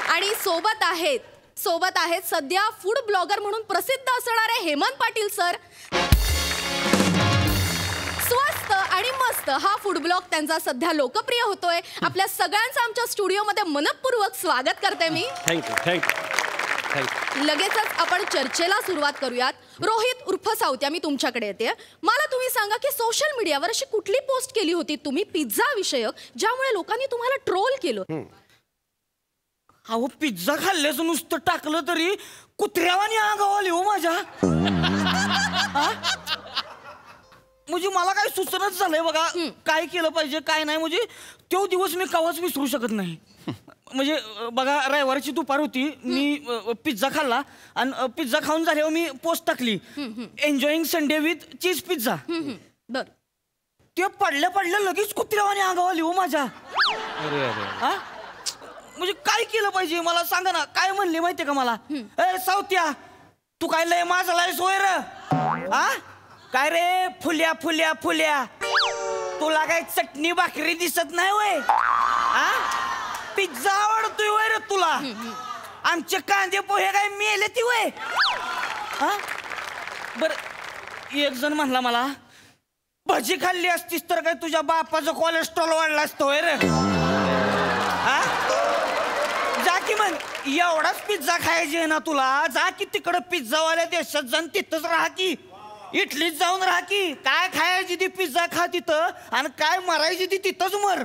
आणि सोबत आहेत सध्या फूड ब्लॉगर म्हणून प्रसिद्ध असणारे हेमंत पाटील सर. स्वस्त आणि मस्त हा फूड ब्लॉग त्यांचा सध्या लोकप्रिय होतोय. आपल्या सगळ्यांचं आमच्या स्टुडिओमध्ये मनपूर्वक स्वागत करते मी. थँक्यू. लगेचच आपण चर्चेला सुरुवात करूयात. रोहित उर्फ सावत्या, मी तुमच्याकडे येते. मला तुम्ही सांगा की सोशल मीडियावर अशी कुठली पोस्ट केली होती तुम्ही पिझ्झा विषयक ज्यामुळे लोकांनी तुम्हाला ट्रोल केलं. अहो पिझ्झा खाल्ल्याचं नुसतं टाकलं तरी कुत्र्यावानी अंगावर हो माझ्या. म्हणजे मला काय सुचनच झालंय बघा, काय केलं पाहिजे काय नाही. म्हणजे तो दिवस मी कवाच विसरू शकत नाही. म्हणजे बघा, रविवारची दुपार होती, मी पिझ्झा खाल्ला आणि पिझ्झा खाऊन झाल्यावर मी पोस्ट टाकली enjoying Sunday with cheese pizza. बर, ते पडल्या लगेच कुत्र्यावानी अंगावर हो माझ्या. म्हणजे काय केलं पाहिजे मला सांगा ना. काय म्हणले माहितीये का मला, ए सावत्या तू काय लय माझा लय सोय र. काय रे फुल्या फुल्या फुल्या. तुला काय चटणी भाकरी दिसत नाही वय? पिझ्झा आवडतोय वय रे तुला? आमचे कांदे पोहे काय मेले ती वय? बर एक जण म्हणला मला भजी खाल्ली असतीस तर काय तुझ्या बापाचं कोलेस्ट्रॉल वाढला असतो रे. जा की मग एवढाच पिझ्झा खायची आहे ना तुला, जा की तिकडं पिझ्झावाल्या देशात जाऊन तिथंच राहा की, इटलीत जाऊन राहा की. काय खायची ती पिझ्झा खा तिथं आणि काय मरायची ती तिथंच मर.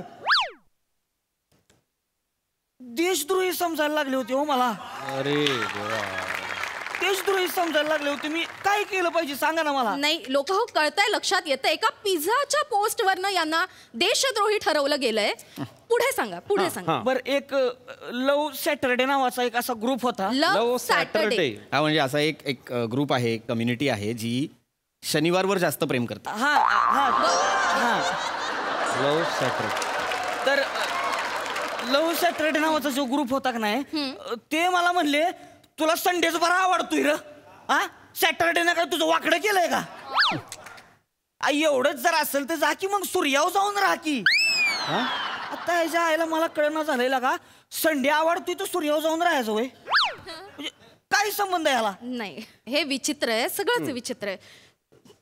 देशद्रोही समजायला लागले होते हो मला. अरे देशद्रोही समजायला लागले होते. मी काय केलं पाहिजे सांगा ना मला. नाही लोक हो कळतंय, लक्षात येतं. एका पिझ्झाच्या पोस्ट वरनं यांना देशद्रोही ठरवलं गेलंय. पुढे सांगा, पुढे सांगा. बरं एक लव सॅटरडे नावाचा एक असा ग्रुप होता. लव सॅटरडे हा म्हणजे असा एक ग्रुप आहे, कम्युनिटी आहे जी शनिवारवर जास्त प्रेम करतात. हा हा हा लव सॅटरडे. तर लव सॅटरडे नावाचा जो ग्रुप होता का नाही, ते मला म्हणले तुला संडेच बरा आवडतोय र, सॅटरडे ना काय तुझं वाकडं केलंय का? एवढंच जर असेल तर जा की मग सूर्यावर जाऊन राहा की. आता ह्याच्या आईला मला कळणं झालेला का संडे आवडतोय तर सूर्यावर जाऊन राहायचं वय? म्हणजे काय संबंध आहे याला? नाही हे विचित्र आहे, सगळंच विचित्र आहे.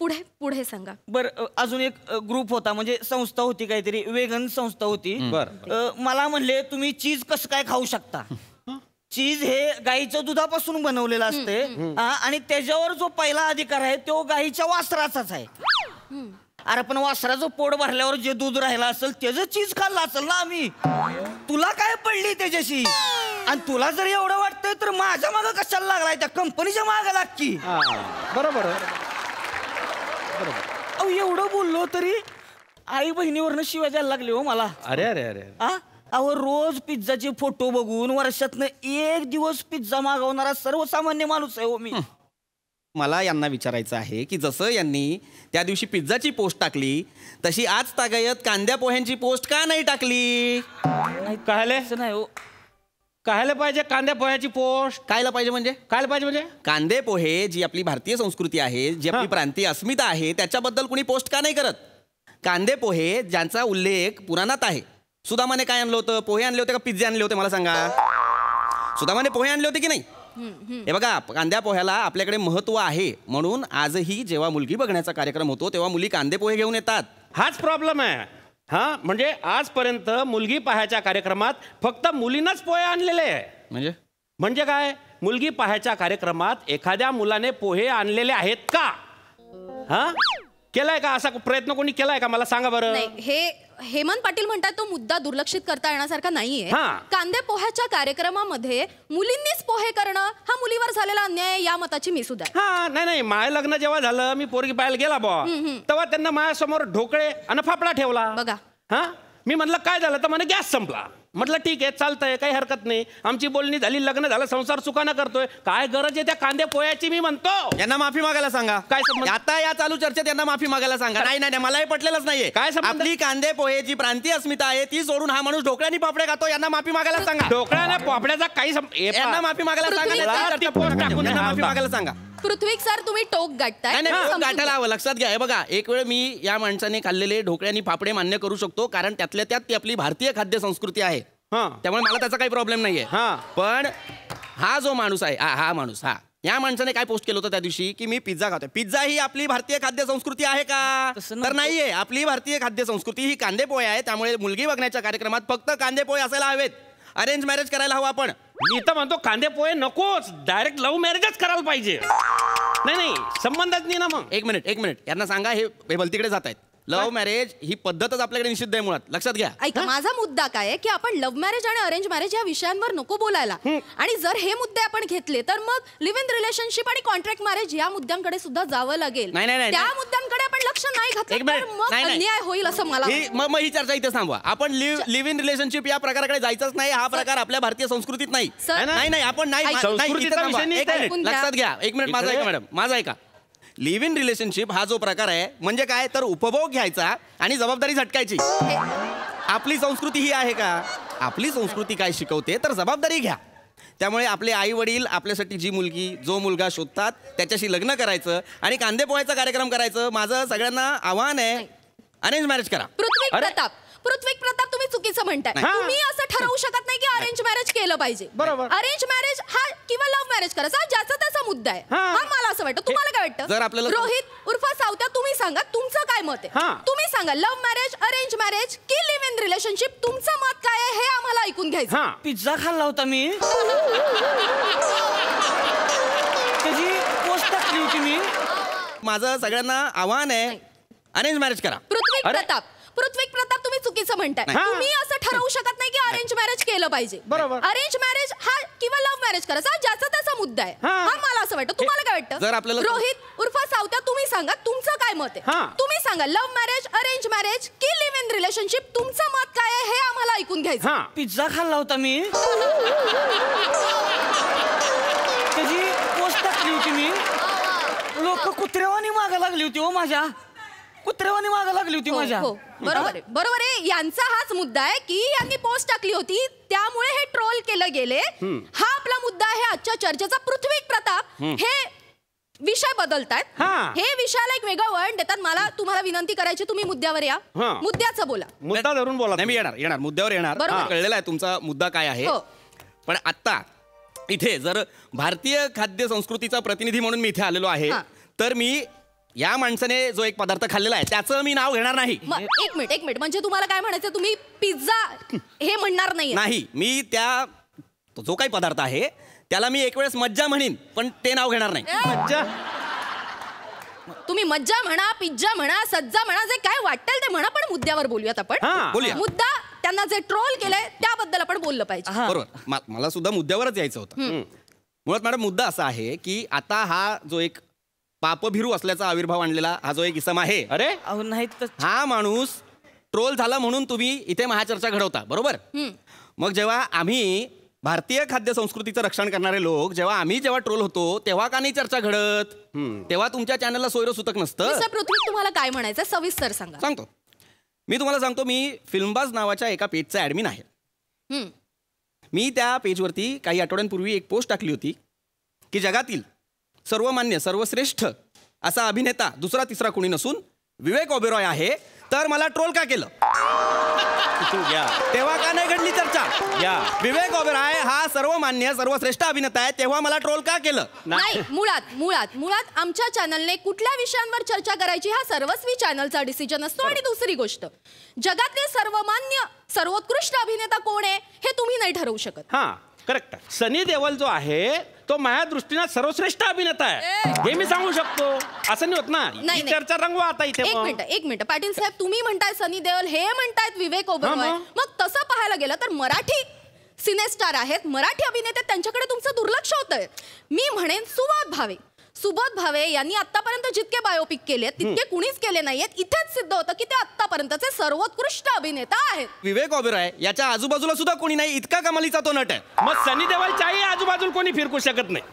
पुढे पुढे सांगा. बरं अजून एक ग्रुप होता, म्हणजे संस्था होती काहीतरी, वेगन संस्था होती. मला म्हणले तुम्ही चीज कसं काय खाऊ शकता? चीज हे गाईच्या दुधापासून बनवलेलं असते आणि त्याच्यावर जो पहिला अधिकार आहे तो गाईच्या वासराचाच आहे. अरे पण वासराचं पोट भरल्यावर जे दूध राहिलं असेल त्याचं चीज खाल्लं असेल ना आम्ही. तुला काय पडली त्याच्याशी? आणि तुला जर एवढं वाटतंय तर माझ्या मागं कशाला लागलाय? त्या कंपनीच्या मागं लाग की. बरोबर. अहो एवढं बोललो तरी आई बहिणीवरनं शिवाय द्यायला लागले हो मला. अरे अरे अरे अहो रोज पिझ्झाचे फोटो बघून वर्षातनं एक दिवस पिझ्झा मागवणारा सर्वसामान्य माणूस आहे हो मी. मला यांना विचारायचं आहे की जसं यांनी त्या दिवशी पिझ्झाची पोस्ट टाकली तशी आज तागायत कांद्या पोह्यांची पोस्ट का नाही टाकली? कायले नाही हो, कायला पाहिजे कांद्या पोह्याची पोस्ट? कायला पाहिजे म्हणजे? कायला पाहिजे म्हणजे कांदे पोहे जी आपली भारतीय संस्कृती आहे, जी आपली प्रांतीय अस्मिता आहे, त्याच्याबद्दल कुणी पोस्ट का नाही करत? कांदे पोहे ज्यांचा उल्लेख पुराणात आहे. सुदामाने काय आणलं होतं? पोहे आणले होते का पिझ्झे आणले होते? मला सांगा. सुदामाने पोहे आणले होते की नाही? हे बघा कांद्या पोह्याला आपल्याकडे महत्व आहे म्हणून आजही जेव्हा मुलगी बघण्याचा कार्यक्रम होतो तेव्हा मुली कांदे पोहे घेऊन येतात. हाच प्रॉब्लेम आहे. म्हणजे आजपर्यंत मुलगी पाहायच्या कार्यक्रमात फक्त मुलींनाच पोहे आणलेले आहे. म्हणजे काय? मुलगी पाहायच्या कार्यक्रमात एखाद्या मुलाने पोहे आणलेले आहेत का? केलाय का असा प्रयत्न? कोणी केलाय का? मला सांगा बरं. नाही हे हेमंत पाटील म्हणतात तो मुद्दा दुर्लक्षित करता येण्यासारखा नाहीये. कांदे पोह्याच्या कार्यक्रमामध्ये मुलींनीच पोहे करणं हा मुलीवर झालेला अन्याय या मताची मी सुद्धा. नाही माझं लग्न जेव्हा झालं मी पोरगी पाहायला गेला बा तेव्हा त्यांना माझ्यासमोर ढोकळे आणि फाफडा ठेवला. बघा मी म्हणलं काय झालं तर म्हणे गॅस संपला. म्हटलं ठीक आहे चालतंय काही हरकत नाही. आमची बोलणी झाली, लग्न झालं, संसार सुखानं करतोय. काय गरज आहे त्या कांदे पोह्याची? मी म्हणतो यांना माफी मागायला सांगा. काय संबंध? आता या चालू चर्चेत यांना माफी मागायला सांगा. नाही मला हे पटलेलंच नाहीये. काय संबंध? आपली कांदे पोहे जी प्रांतीय अस्मिता आहे ती सोडून हा माणूस ढोकळ्यानी पापडे खातो. यांना माफी मागायला सांगा. ढोकळ्याने पापड्याचा काही यांना माफी मागायला सांगा. यांना माफी मागायला सांगा. पृथ्वीक सर तुम्ही टोक गाठताय. गाठायला हवं. लक्षात घ्या. हे बघा एक वेळ मी या माणसाने खाल्लेले ढोकळ्यानी फाफडे मान्य करू शकतो कारण त्यातल्या त्यात ती आपली भारतीय खाद्य संस्कृती आहे. त्यामुळे मला त्याचा काही प्रॉब्लेम नाहीये. पण हा जो माणूस आहे हा माणूस या माणसाने काय पोस्ट केलं होतं त्या दिवशी की मी पिझ्झा खातोय. पिझ्झा ही आपली भारतीय खाद्य संस्कृती आहे का? तर नाहीये. आपली भारतीय खाद्य संस्कृती ही कांदे पोहे आहे. त्यामुळे मुलगी बघण्याच्या कार्यक्रमात फक्त कांदे पोहे असायला हवेत. अरेंज मॅरेज करायला हवं आपण. मी तर म्हणतो कांदे पोहे नकोच, डायरेक्ट लव्ह मॅरेजच करायला पाहिजे. नाही संबंधच नाही ना. मग एक मिनिट यांना सांगा हे भलतीकडे जात आहेत. लव्ह मॅरेज ही पद्धतच आपल्याकडे निषिद्ध आहे मुळात. लक्षात घ्या. ऐका माझा मुद्दा काय आहे की आपण लव्ह मॅरेज आणि अरेंज मॅरेज या विषयांवर नको बोलायला. आणि जर हे मुद्दे आपण घेतले तर मग लिव्ह इन रिलेशनशिप आणि कॉन्ट्रॅक्ट मॅरेज या मुद्द्यांकडे सुद्धा जावं लागेल. त्या मुद्द्यांकडे आपण लक्ष नाही घातलं तर मग अन्याय होईल असं मला. मग ही चर्चा इथे थांबवा. आपण लिव्ह इन रिलेशनशिप या प्रकाराकडे जायचंच नाही. हा प्रकार आपल्या भारतीय संस्कृतीत नाही. नाही आपण नाही. लक्षात घ्या. एक मिनिट माझा ऐका मॅडम, माझा ऐका. लिव्ह इन रिलेशनशिप हा जो प्रकार आहे म्हणजे काय तर उपभोग घ्यायचा आणि जबाबदारी झटकायची. आपली संस्कृती ही आहे का? आपली संस्कृती काय शिकवते तर जबाबदारी घ्या. त्यामुळे आपले आई वडील आपल्यासाठी जी मुलगी जो मुलगा शोधतात त्याच्याशी लग्न करायचं आणि कांदे पोह्याचा कार्यक्रम करायचं. माझं सगळ्यांना आव्हान आहे अरेंज मॅरेज करा. पृथ्वी प्रताप तुम्ही चुकीचं म्हणताय. तुम्ही असं ठरवू शकत नाही की अरेंज मॅरेज केलं पाहिजे. बरोबर. अरेंज मॅरेज हा किंवा लव्ह मॅरेज करायचा ज्याचा त्याचा मुद्दा आहे. हा मला असं वाटतं. तुम्हाला काय वाटतं? जर आपल्याला रोहित उर्फ सावत्या तुम्ही सांगा तुमचं काय मत आहे. तुम्ही सांगा लव्ह मॅरेज अरेंज मॅरेज की लिव्ह इन रिलेशनशिप तुमचं मत काय आहे हे आम्हाला ऐकून घ्यायचं. पिझ्झा खाल्ला होता मी त्याची पोस्ट टाकली होती मी. माझं सगळ्यांना आव्हान आहे अरेंज मॅरेज करा. पृथ्वी प्रताप तुम्ही चुकीचं म्हणताय. तुम्ही असं ठरवू शकत नाही की अरेंज मॅरेज केलं पाहिजे. बरोबर. अरेंज मॅरेज हा किंवा लव्ह मॅरेज करायचा ज्याचा त्याचा मुद्दा आहे. हा मला असं वाटतं. तुम्हाला काय जर वाटतं? आपल्याला रोहित उर्फ सावत्या तुम्ही सांगा तुमचं काय मत आहे. तुम्ही सांगा लव्ह मॅरेज अरेंज मॅरेज की लिव्ह इन रिलेशनशिप तुमचं मत काय आहे हे आम्हाला ऐकून घ्यायचं. पिझ्झा खाल्ला होता मी त्याची पोस्ट टाकली होती मी. लोक कुत्र्यावानी मागा लागली होती हो माझ्या. कुत्र्यावानी मागा लागली होती माझ्या. बरोबर आहे. यांचा हाच मुद्दा आहे की यांनी पोस्ट टाकली होती त्यामुळे हे ट्रोल केलं गेले. हा आपला मुद्दा आहे आजच्या चर्चेचा. पृथ्वी प्रताप हे विषय बदलतायत. हे विषयाला एक वेगळं वळण देतात. मला तुम्हाला विनंती करायची तुम्ही मुद्द्यावर या. मुद्द्याचं बोला. मुद्दा धरून बोला. नाही मी येणार मुद्द्यावर येणार. कळलेला आहे तुमचा मुद्दा काय आहे. पण आता इथे जर भारतीय खाद्य संस्कृतीचा प्रतिनिधी म्हणून मी इथे आलेलो आहे तर मी या माणसाने जो एक पदार्थ खाल्लेला आहे त्याचं मी नाव घेणार नाही. एक मिनिट म्हणजे तुम्हाला काय म्हणायचं तुम्ही पिझ्झा हे म्हणणार नाही. मी त्या जो काही पदार्थ आहे त्याला मी एक वेळेस मज्जा म्हणीन पण ते नाव घेणार नाही. मज्जा तुम्ही मज्जा म्हणा पिझ्झा म्हणा सज्जा म्हणा जे काय वाटेल ते म्हणा पण मुद्द्यावर बोलूयात आपण. बोलूया. मुद्दा त्यांना जे ट्रोल केलंय त्याबद्दल आपण बोललं पाहिजे. बरोबर. मला सुद्धा मुद्द्यावरच यायचं होतं. मुळात मॅडम मुद्दा असा आहे की आता हा जो एक पापभिरू असल्याचा आविर्भाव आणलेला हा जो एक इसम आहे. अरे नाही हा माणूस ट्रोल झाला म्हणून तुम्ही इथे महाचर्चा घडवता. बरोबर. मग जेव्हा आम्ही भारतीय खाद्य संस्कृतीचं रक्षण करणारे लोक जेव्हा ट्रोल होतो तेव्हा का नाही चर्चा घडत. तेव्हा तुमच्या चॅनलला सोयरं सुतक नसतं. पृथ्वी तुम्हाला काय म्हणायचं सविस्तर सांगा. सांगतो. मी तुम्हाला सांगतो मी फिल्मबाज नावाच्या एका पेजचा ऍडमिन आहे. मी त्या पेजवरती काही आठवड्यांपूर्वी एक पोस्ट टाकली होती की जगातील सर्वमान्य सर्वश्रेष्ठ असा अभिनेता दुसरा तिसरा कोणी नसून विवेक ओबेरॉय आहे तर मला ट्रोल का केलं. तेव्हा का नाही घडली चर्चा. विवेक ओबेरॉय हा सर्वमान्य सर्वश्रेष्ठ अभिनेता आहे तेव्हा मला ट्रोल का केलं नाही. मुळात आमच्या चॅनलने कुठल्या विषयांवर चर्चा करायची हा सर्वस्वी चॅनलचा डिसिजन असतो. आणि दुसरी गोष्ट जगातले सर्वमान्य सर्वोत्कृष्ट अभिनेता कोण आहे हे तुम्ही नाही ठरवू शकत. करेक्ट. सनी देओल जो आहे तो माझ्या दृष्टीने सर्वश्रेष्ठ अभिनेता आहे हे मी सांगू शकतो. असं नाही होत ना. ही चर्चा रंगवा आता इथे. एक मिनिट पाटील साहेब तुम्ही म्हणताय सनी देओल हे म्हणतायत विवेक ओबेरॉय. मग तसं पाहायला गेलं तर मराठी सिनेस्टार आहेत मराठी अभिनेते त्यांच्याकडे तुमचं दुर्लक्ष होतंय. मी म्हणेन सुबोध भावे यांनी आतापर्यंत जितके बायोपिक केले तितके कुणीच केले नाहीयेत. इथेच सिद्ध होतं की ते आतापर्यंतचे सर्वोत्कृष्ट अभिनेता आहेत. विवेक ओबेरॉय याच्या आजूबाजूला सुद्धा कोणी नाही इतका कमालीचा तो नट आहे. मग सनी देओलच्याही आजूबाजूला कोणी फिरकू शकत नाही.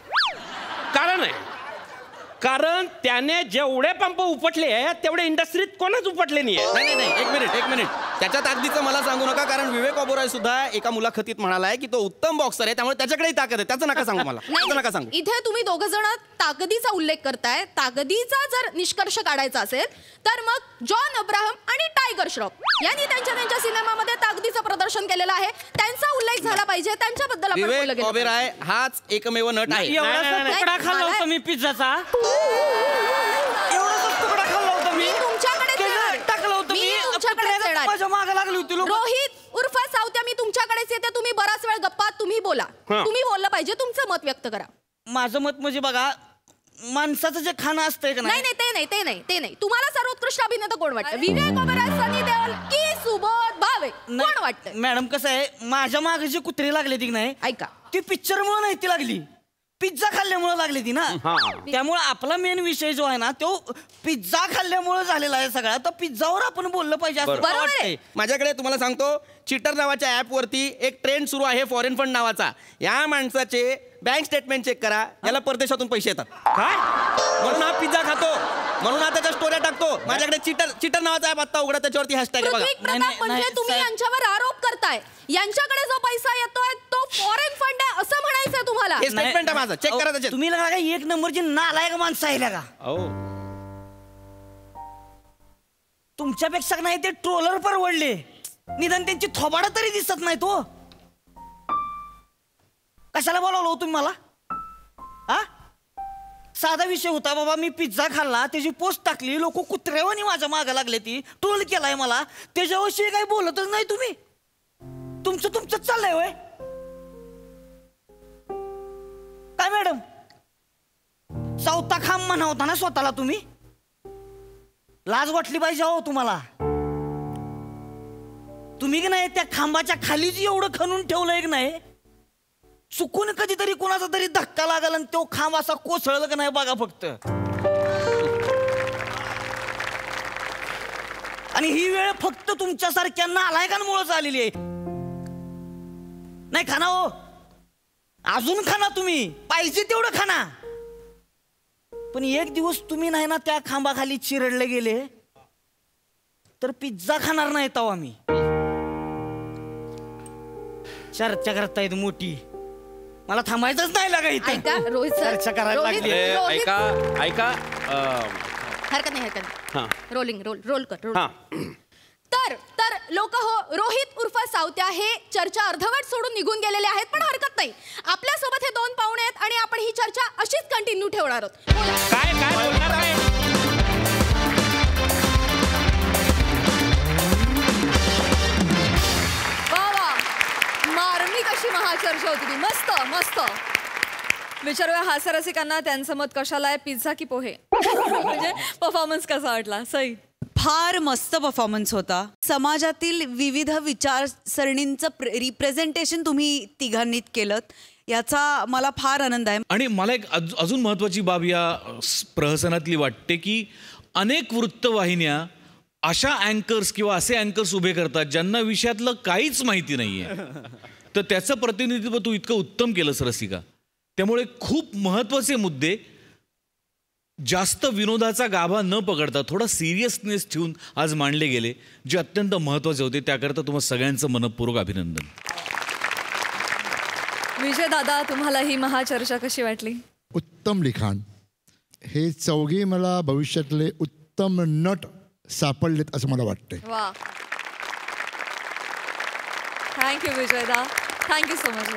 कारण त्याने जेवढे पंप उपटले तेवढे इंडस्ट्रीत कोणच उपटले नाही. एक मिनिट त्याच्या ताकदीचं मला सांगू नका कारण विवेक ओबेरॉय सुद्धा एका मुलाखतीत म्हणालाय की तो उत्तम बॉक्सर आहे त्यामुळे त्याच्याकडेही ताकद आहे. त्याचं नका सांगू मला. नका सांगू. इथे तुम्ही दोघं जण ताकदीचा उल्लेख करताय. ताकदीचा जर निष्कर्ष काढायचा असेल तर मग जॉन अब्राहम आणि टायगर श्रॉफ यांनी त्यांच्या सिनेमामध्ये ताकदीचं प्रदर्शन केलेलं आहे. त्यांचा उल्लेख झाला पाहिजे. त्यांच्याबद्दल आपण बोललं विवेक ओबेरॉय हाच एकमेव नट आहे. तुकडा खाल्ला होता मी पिझ्झाचा. तुकडा खाल्ला होता मी टाकलं होतं मी माझ्या मागे लागली होती. रोहित उर्फ सावत्या मी तुमच्याकडेच येते. तुम्ही बराच वेळ गप्पा तुम्ही बोला. तुम्ही बोललं पाहिजे. तुमचं मत व्यक्त करा. माझं मत म्हणजे बघा माणसाचं जे खाणं असतंय का नाही ते नाही. तुम्हाला सर्वोत्कृष्ट अभिनेता कोण वाटतं विवेक ओबेरॉय सनी देओल की सुबोध भावे कोण वाटतं. मॅडम कसं आहे माझ्या मागे जे कुत्रे लागले ती नाही ऐका ती पिक्चर मुळे नाही ती लागली पिझ्झा खाल्ल्यामुळे लागली ती ना. त्यामुळे आपला मेन विषय जो आहे ना तो पिझ्झा खाल्ल्यामुळे झालेला आहे सगळा. तर पिझ्झावर आपण बोललं पाहिजे असं वाटतंय. माझ्याकडे तुम्हाला सांगतो चिटर नावाच्या ऍप वरती एक ट्रेंड सुरू आहे फॉरेन फंड नावाचा. या माणसाचे बँक स्टेटमेंट चेक करा याला परदेशातून पैसे येतात. काय म्हणून हा पिझ्झा खातो म्हणून हा त्याच्या स्टोऱ्या टाकतो. माझ्याकडे चिटर नावाचा ऍप आता उघडा त्याच्यावरती हॅशटॅग आहे बघा. म्हणजे तुम्ही यांच्यावर आरोप करताय यांच्याकडे जो पैसा येतोय तो फॉरेन फंड आहे असं म्हणायचं तुम्हाला. हे स्टेटमेंट आहे माझं चेक करा त्याच्यात. तुम्ही लगा एक नंबरची नालायक माणसं आहे का. तुमच्यापेक्षा नाही ते ट्रोलर परवडले. निदान त्यांची थोबाडं तरी दिसत नाही तो. कशाला बोलावलं तुम्ही मला? हा, साधा विषय होता बाबा. मी पिझ्झा खाल्ला, त्याची पोस्ट टाकली, लोक कुत्र्यावानी माझ्या मागं लागले, ती ट्रोल केलाय मला. त्याच्याविषयी काही बोलतच नाही तुम्ही. तुमचं चाललंय होय काय मॅडम? चौथा खांब म्हणा होता ना स्वतःला तुम्ही. लाज वाटली पाहिजे हो तुम्हाला. तुम्ही की नाही त्या खांबाच्या खालीच एवढं खणून ठेवलंय की नाही, चुकून कधीतरी कोणाचा तरी धक्का लागला आणि तो खांब असा कोसळला का नाही बघा फक्त. आणि ही वेळ फक्त तुमच्यासारख्या नालायकांमुळेच आलेली आहे. नाही खाना हो, अजून खाना तुम्ही, पाहिजे तेवढं खाना. पण एक दिवस तुम्ही नाही ना त्या खांबाखाली चिरडले गेले तर पिझ्झा खाणार नाही तवा मी. चर्चा करतायत मोठी, मला थांबायचंच नाही लागा इथे. रोहित सर, चर्चा करायला लागली. ऐका हरकत नाही. रोलिंग रोल कर. हा. तर लोक हो, रोहित उर्फ सावत्या हे चर्चा अर्धवट सोडून निघून गेलेले आहेत, पण हरकत नाही. आपल्यासोबत हे 2 पाहुणे आहेत आणि आपण ही चर्चा अशीच कंटिन्यू ठेवणार आहोत. काय बोलणार आहे? वा, मार्मिक अशी महाचर्चा होती ती. मस्त. विचारूया हास्यरसिकांना त्यांचं मत कशाला आहे, पिझ्झा की पोहे? म्हणजे परफॉर्मन्स कसा वाटला? सई, फार मस्त परफॉर्मन्स होता. समाजातील विविध विचारसरणींचं रिप्रेझेंटेशन तुम्ही तिघांनीत केलं, याचा मला फार आनंद आहे. आणि मला एक अजून महत्वाची बाब या प्रहसनातली वाटते की अनेक वृत्तवाहिन्या अशा अँकर्स किंवा असे अँकर्स उभे करतात ज्यांना विषयातलं काहीच माहिती नाहीये. तर त्याचं प्रतिनिधित्व तू इतकं उत्तम केलंस रसिका. त्यामुळे खूप महत्वाचे मुद्दे जास्त विनोदाचा गाभा न पकडता थोडा सिरियसनेस ठेवून आज मांडले गेले, जे अत्यंत महत्वाचे होते. त्याकरता तुम्हाला सगळ्यांचं मनपूर्वक अभिनंदन. विजय दादा, तुम्हाला ही महाचर्चा कशी वाटली? उत्तम लिखाण. हे चौघे मला भविष्यातले उत्तम नट सापडलेत असं मला वाटतंय. वा, थँक्यू विजय दा, थँक्यू सो मच.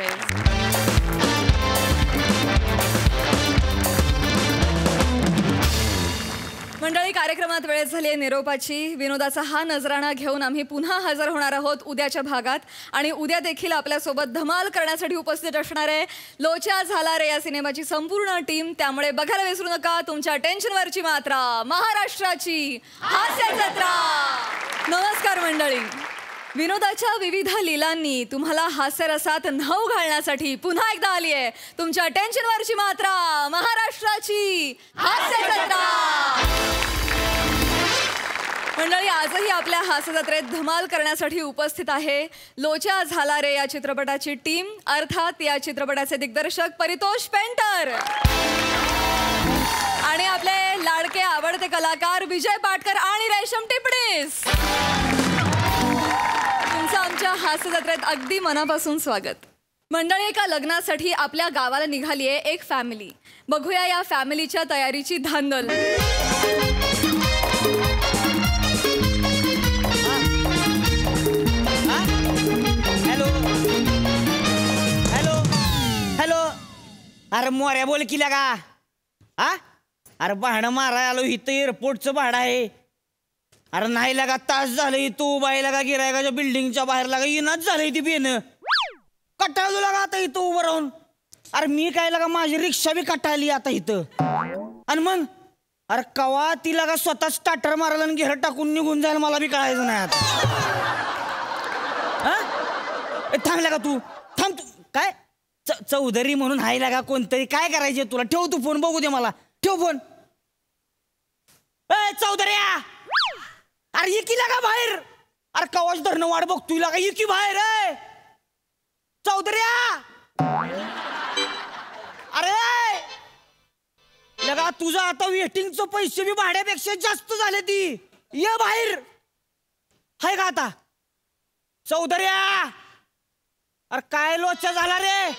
मंडळी, कार्यक्रमात वेळ झाली आहे निरोपाची. विनोदाचा हा नजराणा घेऊन आम्ही पुन्हा हजर होणार आहोत उद्याच्या भागात. आणि उद्या देखील आपल्यासोबत धमाल करण्यासाठी उपस्थित असणार आहे लोचा झाला रे या सिनेमाची संपूर्ण टीम. त्यामुळे बघायला विसरू नका तुमच्या टेन्शनवरची मात्रा, महाराष्ट्राची हास्य जत्रा. नमस्कार मंडळी. विनोदाच्या विविध लीलांनी तुम्हाला हास्यरसात न्हाऊ घालण्यासाठी पुन्हा एकदा आली आहे तुमच्या टेन्शनवरची मात्रा, महाराष्ट्राची हास्य जत्रा. मंडळी, आजही आपल्या हास्य जत्रेत धमाल करण्यासाठी उपस्थित आहे लोचा झाला रे या चित्रपटाची टीम, अर्थात या चित्रपटाचे दिग्दर्शक परितोष पेंटर आणि आपले लाडके आवडते कलाकार विजय पाटकर आणि रेशम टिपणीस. तुमचं आमच्या हास्य जत्रेत अगदी मनापासून स्वागत. मंडळी, एका लग्नासाठी आपल्या गावाला निघाली आहे एक फॅमिली. बघूया या फॅमिलीच्या तयारीची धांदल. हॅलो. अरे मोऱ्या बोल की लगा. हा, अरे भाडं माराय आलो, इथं एअरपोर्टचं भाडं आहे. अरे नाही लागा, तास झालं तू उभा लागा, गिरायकाच्या बिल्डिंगच्या बाहेर लागा, येणंच झालंय ती बेन. कटाळू लागा आता इथं उभं राहून. अरे मी काय लागा, माझी रिक्षा बी कटाळली आता इथं. आणि मग अरे कवा ती लागा स्वतः स्टार्टर मारायला आणि घेर टाकून निघून जायला मला बी कळायचं नाही आता. थांब लागा तू, थांब तू. काय चौधरी म्हणून हाय लागा कोणतरी, काय करायचे तुला? ठेव तू फोन, बघू दे मला. ठेव फोन. चौधऱ्या, अरे ये की लागा बाहेर. अरे कवाच धरणं वाट बघतोय लागा, ये की बाहेर. चौधऱ्या, अरे लगा तुझं आता वेटिंगचं पैसे बी भाड्यापेक्षा जास्त झाले. ती ये बाहेर. हाय का आता? चौधऱ्या, अरे काय लोचा झाला रे?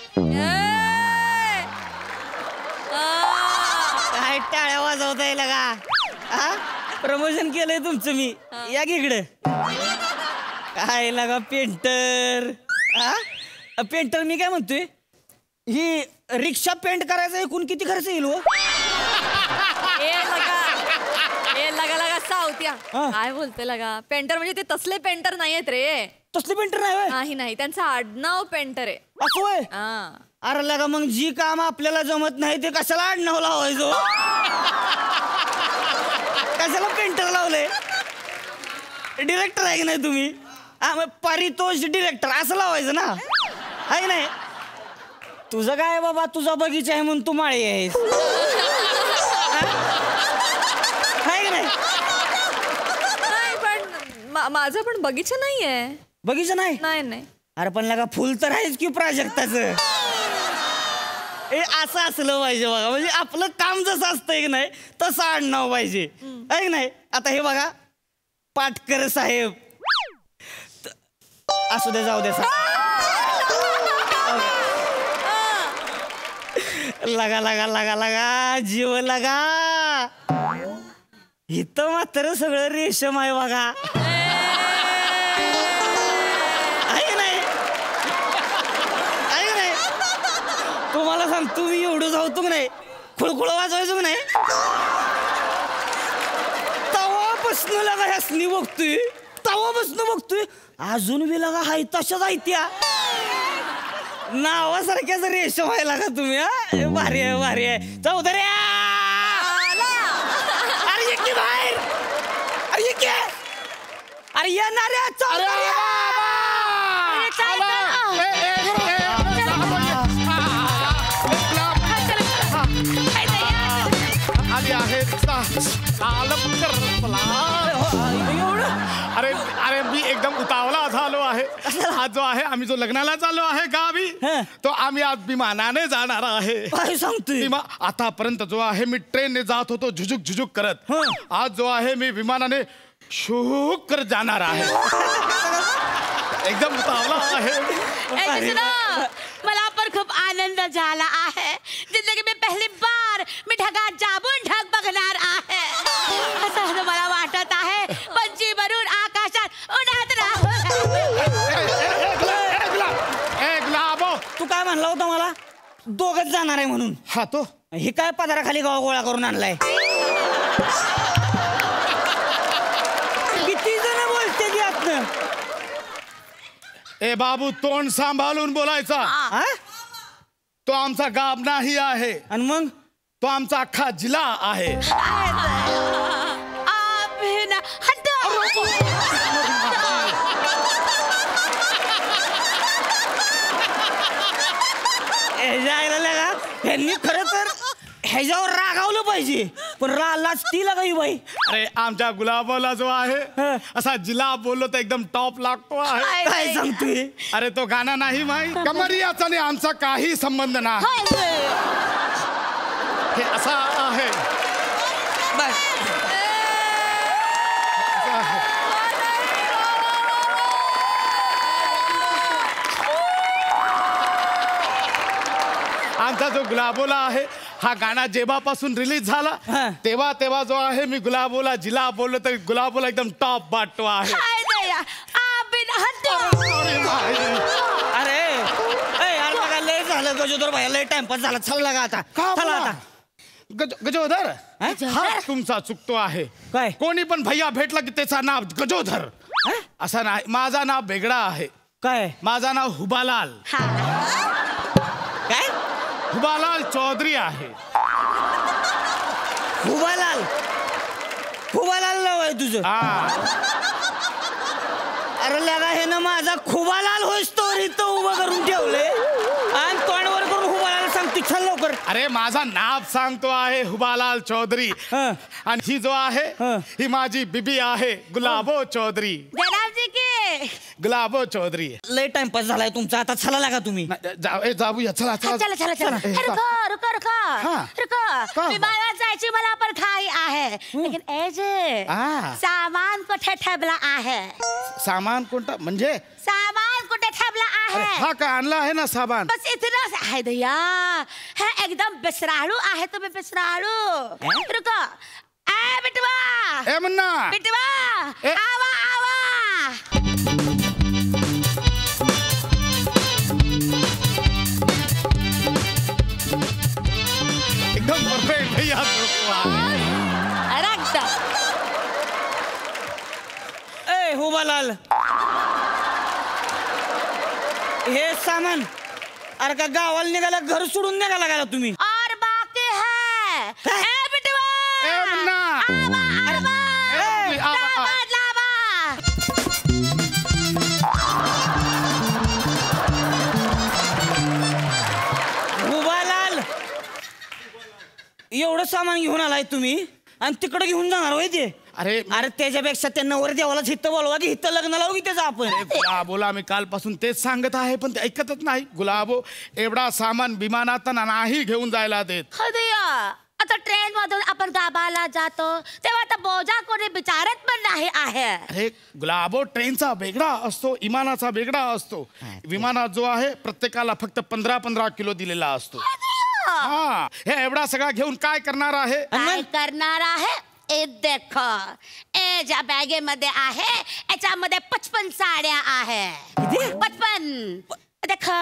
काय टाळ्या वाजवताय लगा? प्रमोशन केलंय तुमचं मी. या की इकडे. काय लागा पेंटर. पेंटर मी काय म्हणतोय, ही रिक्षा पेंट करायचा एकूण किती खर्च येईल हो? लगा लगा सावत्या काय बोलते लगा. पेंटर म्हणजे ते तसले पेंटर नाहीयेत रे. तसले पेंटर नाही? नाही, त्यांचं आडनाव पेंटर आहे. असं? अरे लगा मग जी काम आपल्याला जमत नाही ते कशाला आडनाव लावायचो? कशाला पेंटर लावले? डिरेक्टर आहे की नाही तुम्ही? पारितोष डिरेक्टर असं लावायचं ना, आहे नाही? तुझं काय बाबा, तुझा बगीचा आहे म्हणून तू माळी आहेस, आहे की नाही? पण माझं पण बगीचा नाहीये. बगीचा नाही? नाही. अरे पण लगा फुल तर आहेच की प्राजक्ताचं. असं असलं पाहिजे बघा, म्हणजे आपलं काम जसं असतंय की नाही तसं आडनाव पाहिजे, आहे की नाही? आता हे बघा, पाटकर साहेब असू दे, जाऊ दे. लगा लगा लगा लगा जीव लगा. इथं मात्र सगळं रेशम आहे बघा, आहे नाही? आहे नाही? तुम्हाला सांगतो मी, एवढं जाऊतो की नाही, खुळखुळ वाजवायचो की नाही, तवापासून लगा ह्यासनी बघतोय, तवापासून बघतोय अजून बी लगा हाय तशाच आहे त्या नावासारख्याच रेशम व्हायला का तुम्ही. भारी आहे, भारी आहे. चौधरी अरे ये की बाहेर, अरे ये की, अरे येणाऱ्या चौधरी आली आहे. अरे अरे मी एकदम उतावळा झालो आहे. आज जो आहे आम्ही जो लग्नाला चाललो आहे गावी, तो आम्ही आज विमानाने जाणार आहे. काय सांगतोय? आतापर्यंत जो आहे मी ट्रेनने जात होतो झुझुक झुझुक करत. आज जो आहे मी विमानाने शुक कर जाणार आहे. एकदम उतावळा आहे. मला पण खूप आनंद झाला आहे. जिंदगी में पहली बार मी ढगात जाबून ढग बघणार आहे असं मला वाटत आहे. पंछी बनून आकाशात उडत राहू. तू काय म्हणला होता मला दोघच जाणार आहे म्हणून? हा तो हे काय पदराखाली गाव गोळा करून आणलाय? किती जण बोलते की आतनं? ए बाबू, तोंड सांभाळून बोलायचा. तो आमचा गाव नाही आहे. आणि मग तो आमचा अख्खा जिल्हा आहे. ह्यांनी खरं तर ह्याच्यावर रागावलं पाहिजे, पण लाच ती लगाई बाई. अरे आमच्या गुलाबाला जो आहे असा जिल्हा बोललो तर एकदम टॉप लागतो आहे. काय सांगतोय? अरे तो गाणं नाही माहीत? कमरियाचा आणि आमचा काही संबंध नाही. हे असा आहे. आमचा जो गुलाबोला आहे हा गाणं जेव्हापासून रिलीज झाला तेव्हा तेव्हा जो आहे मी गुलाबोला जिला बोललो तर गुलाबोला एकदम टॉप वाटतो आहे. अरे लय झालं गजोदर भाई, लय टाइमपास झाला. चला का आता, चला आता. गजोधर हा तुमचा चुकतो आहे. काय? कोणी पण भैया भेटला की त्याचा नाव गजोधर असा नाही. माझा नाव वेगळा आहे. काय? माझा नाव हुबालाल. काय? हुबालाल चौधरी आहे. हुबालाल? हुबालाल नाव आहे तुझं? अरे लगा हे ना माझा खुबालाल होईस तो इथं उभं करून ठेवले आणि तोंडवर करून हुबालाल सांगतो. चल लवकर. अरे माझा नाव सांगतो आहे हुबालाल चौधरी. आणि ही जो आहे ही माझी बिबी आहे गुलाबो चौधरी. गुलाबो चौधरी. लय टाइमपास झालाय तुमचा, आता चला लागा तुम्ही. जाऊया चला चला चला चला चला. विमानात जायची मला पण खाई आहे, लेकिन एजे सामान कुठे ठेवला आहे? सामान कोणता म्हणजे? सामान कुठे ठेवला आहे? हा का आणला आहे ना सामान? बस इतनाच आहे दया. हे एकदम बेसराळू आहे तुम्ही, बेसराळू. रुको, ए मुन्ना आवा आवा एकदम परफेक्ट भैया ए हुबालाल हे सामान अरे का गावाला निघाला घर सोडून निघाला गेला तुम्ही और बाकी है ए बिटवा हुबालाल एवढं सामान घेऊन आलाय तुम्ही आणि तिकडे घेऊन जाणार होय ते अरे त्याच्यापेक्षा त्या नवर देवाला हिथं बोलवा की हिथं लग्न लावू की त्याचं आपण गुलाबोला मी कालपासून तेच सांगत आहे पण ते ऐकतच नाही. गुलाबो एवढा सामान विमानात नाही घेऊन जायला देत. आता ट्रेन मधून आपण गावाला जातो तेव्हा आता बोजा कोणी विचारत पण नाही आहे. अरे गुलाबो ट्रेनचा वेगळा असतो विमानाचा वेगळा असतो. विमानात जो आहे प्रत्येकाला फक्त 15-15 किलो दिलेला असतो. हा हे एवढा सगळा घेऊन काय करणार आहे? काय करणार आहे ए देखो ए ज्या बॅगेमध्ये आहे याच्यामध्ये 55 साड्या आहे. 55 देखो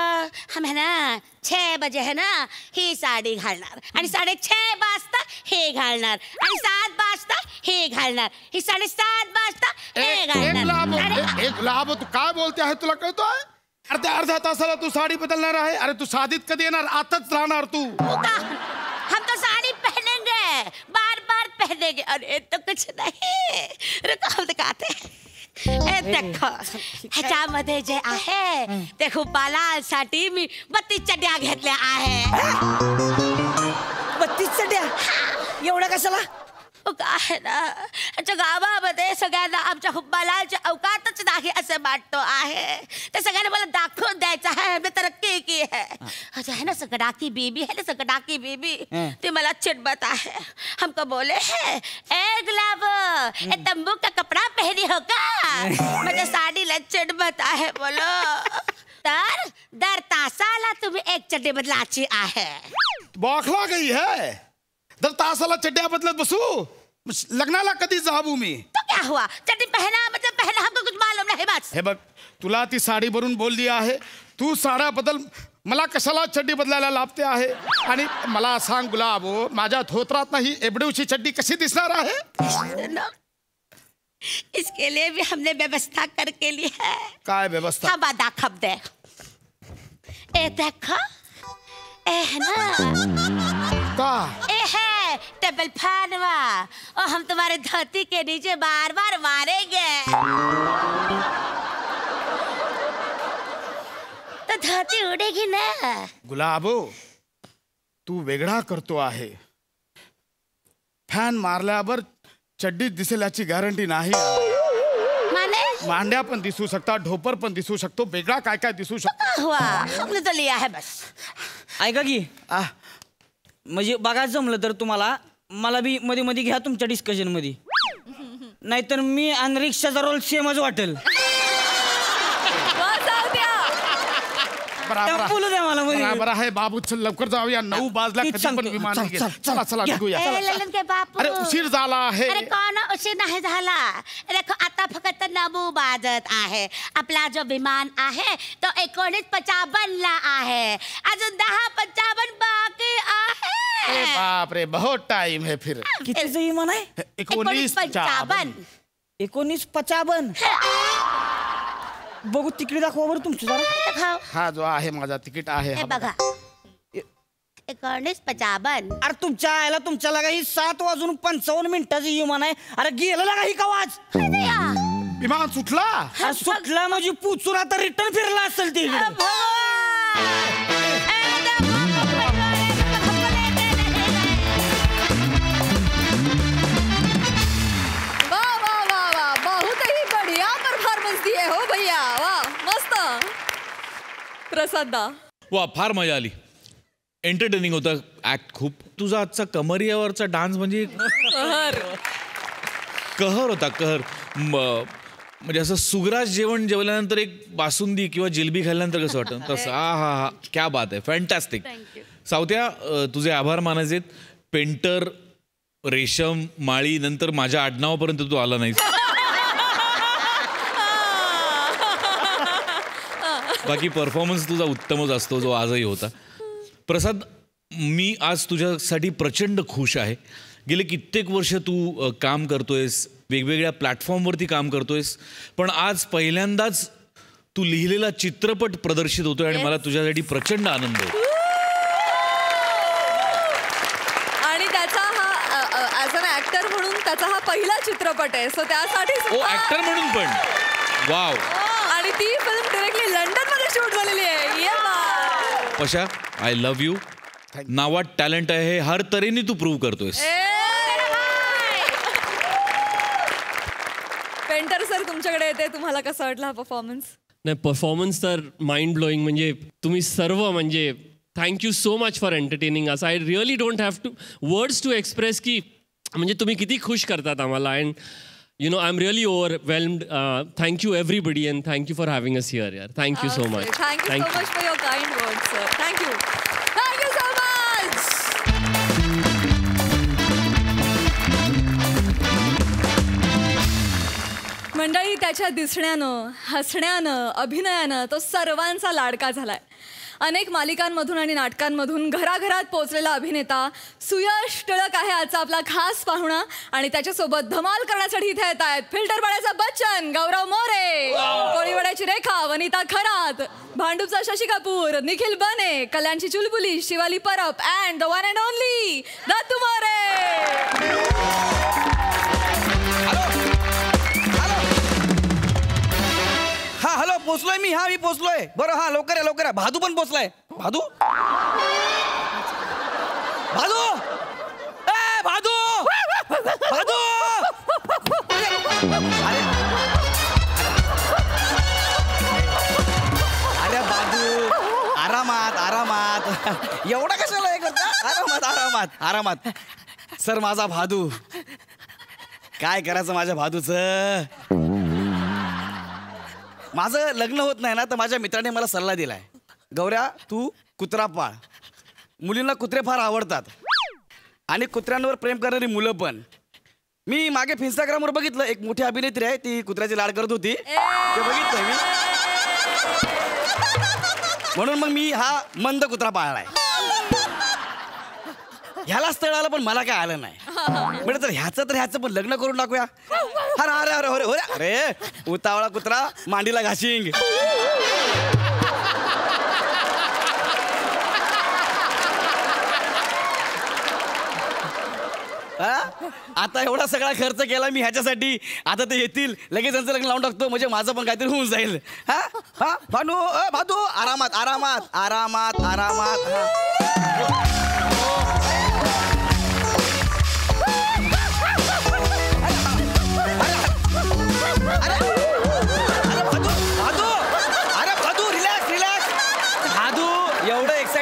हम है ना 6 बजे है ना ही साडी घालणार आणि 6:30 वाजता हे घालणार आणि 7 वाजता हे घालणार ही 7:30 वाजता हे घालणार. एक लाभ तू काय बोलते आहे तुला कळतोय? अरे त्या अर्ध्या तासाला तू साडी बदलणार आहे. अरे तू साडीत कधी येणार? आताच राहणार तू. हम तो साड़ी पहनेंगे बार बार पहनेंगे. अरे तो कुछ नहीं रुको हम दिखाते हैं. देखो ह्याच्यामध्ये जे आहे ते खूप बालांसाठी मी 32 चड्या घेतल्या आहे. 32 चड्या एवढ्या कशाला? काय ना आमच्या गावामध्ये सगळ्यांना आमच्या हुब्बालालच्या अवकातच नाही असं वाटतो आहे. ते सगळ्यांना मला दाखवून द्यायचं आहे हमने तरक्की की है ना. सकडाकी बीबी है ना सकडाकी बीबी ती मला चिडबत आहे. हमको बोले है ए गुलाब ए तंबू का कपडा पहनी हो का म्हणजे साडीला चिडबत आहे. बोलो तर दर तासाला तुम्ही एक चड्डी बदलाची आहे. बौखला गई है दर तासाला चड्ड्या बदलत बसू? लग्नाला कधी जाऊ मी? तो क्या हुआ चड्डी पहना मतलब पहना हमको कुछ मालूम नहीं बस. हे बघ तुला ती साडी भरून बोलली आहे तू साड्या बदल मला कशाला चड्डी बदलायला लाभते आहे? आणि मला सांग गुलाबो माझ्या धोत्रात नाही एवढीशी चड्डी कशी दिसणार आहे? इसके लिए भी हमने व्यवस्था करके ली है. काय व्यवस्था? हाँ दाखव दे ए देखो ए है ना का ए है टेबल फैन और हम तुम्हारे धोती के नीचे बार बार मारेंगे तो धोती उड़ेगी ना. गुलाबो तू वेगळा करतो आहे. फॅन मारल्यावर चड्डीत दिसेल याची गॅरंटी नाही. मांड्या पण दिसू शकतात ढोपर पण दिसू शकतो वेगळा काय काय दिसू शकतो. हुआ हमने तो लिया है बस. ऐका की म्हणजे बघा जमलं तर तुम्हाला मला बी मध्ये मध्ये घ्या तुमच्या डिस्कशन मध्ये नाहीतर मी आणि रिक्षाचा रोल सेमच वाटेल. बोलू द्या मला बरोबर आहे बाबू चल लवकर जाऊया 9 वाजला कधी पण विमान निघेल. चला चला निघूया. ललन के बापू अरे उशीर झाला आहे. अरे कोण उशीर नाही झाला. देखो आता फक्त 9 वाजत आहे. आपला जो विमान आहे तो 19:55 ला आहे. अजून 10:55 बाकी आहे. अरे बाप रे बहुत टाइम है फिर. कितीचं विमान आहे? 19:55. 19:55 बघू तिकीट दाखवा बरं तुमचं जरा. हा जो आहे माझा तिकीट आहे हे बघा 19:55. अरे तुमच्या आयला तुमच्या लागा ही 7:55 विमान आहे. अरे गेलं लागा ही कवाच विमान सुटला. सुटला म्हणजे पुचून आता रिटर्न फिरला असेल ते. हो भैया वा मस्त. प्रसादा वा फार मजा आली. एंटरटेनिंग होता ऍक्ट खूप. तुझा आजचा कमरियावरचा डान्स म्हणजे कहर होता कहर. म्हणजे असं सुगराज जेवण जेवल्यानंतर एक बासुंदी किंवा जिलबी खाल्ल्यानंतर कसं वाटतं तसं. हा क्या बात आहे फॅन्टॅस्टिक. सावत्या तुझे आभार मानायचेत. पेंटर रेशम माळी नंतर माझ्या आडनावापर्यंत तू आला नाहीस. बाकी परफॉर्मन्स तुझा उत्तमच असतो, जो आजही होता. प्रसाद, मी आज तुझ्यासाठी प्रचंड खुश आहे. गेले कित्येक वर्ष तू काम करतोयस, वेगवेगळ्या प्लॅटफॉर्मवरती काम करतोयस, पण आज पहिल्यांदाच तू लिहिलेला चित्रपट प्रदर्शित होतोय आणि मला तुझ्यासाठी प्रचंड आनंद आहे. आणि त्याचा हा ॲज अन ऍक्टर म्हणून त्याचा हा पहिला चित्रपट आहे. सो त्यासाठी ऍक्टर म्हणून पण वाव. आणि ती फिल्म डायरेक्टली लंडन मध्ये शूट झालेली आहे. पशा, आय लव्ह यू. नावात टॅलेंट आहे हे हर तऱ्हेने तू प्रूव्ह करतोयस. पेंटर सर, तुमच्याकडे येते, तुम्हाला कसा वाटला हा परफॉर्मन्स? नाही, परफॉर्मन्स तर माइंड ब्लोईंग. म्हणजे तुम्ही सर्व म्हणजे thank you so much for entertaining us. I really don't have to words to express की म्हणजे तुम्ही किती खुश करतात आम्हाला. And you know I am really overwhelmed. Thank you everybody and thank you for having us here यार. Thank you so much. Thank you so much for your kind words sir. Thank you so much. मंडळी, त्याच्या दिसण्यानं, हसण्यानं, अभिनयानं तो सर्वांचा लाडका झालाय. अनेक मालिकांमधून आणि नाटकांमधून घराघरात पोहोचलेला अभिनेता सुयश टिळक आहे आजचा आपला खास पाहुणा. आणि त्याच्यासोबत धमाल करण्यासाठी इथे येत आहेत फिल्टरवाड्याचा बच्चन गौरव मोरे, कोळीवाड्याची रेखा वनिता खरात, भांडूपचा शशी कपूर, निखिल बने, कल्याणची चुलबुली Shivali Parab and the one and only Dattu More. हा हॅलो, पोचलोय मी. हा मी पोचलोय. बरं, हा लवकर आहे, लवकर आहे. भादू पण पोचलाय. भादू भादू ए भादू भादू. अरे भादू, आरामात आरामात. एवढा कशाला हे करता? आरामात आरामात आरामात. सर, माझा भादू. काय करायचं माझ्या भादूचं? माझं लग्न होत नाही ना, तर माझ्या मित्राने मला सल्ला दिलाय, गौऱ्या तू कुत्रा पाळ. मुलींना कुत्रे फार आवडतात आणि कुत्र्यांवर प्रेम करणारी मुलं पण. मी मागे इंस्टाग्रामवर बघितलं, एक मोठी अभिनेत्री आहे, ती कुत्र्याची लाड करत होती. ते बघितलंय मी. म्हणून मग मी हा मंद कुत्रा पाळलाय. ह्याला स्थळ आलं पण मला काय आलं नाही. म्हणजे तर ह्याचं पण लग्न करून टाकूया. अरे अरे अरे अरे अरे उतावळा कुत्रा मांडीला घाशिंग. आता एवढा सगळा खर्च केला मी ह्याच्यासाठी. आता ते येतील, लगेच त्यांचं लग्न लावून टाकतो, म्हणजे माझं पण काहीतरी होऊन जाईल. हा हा भानू, भादू, आरामात आरामात आरामात आरामात.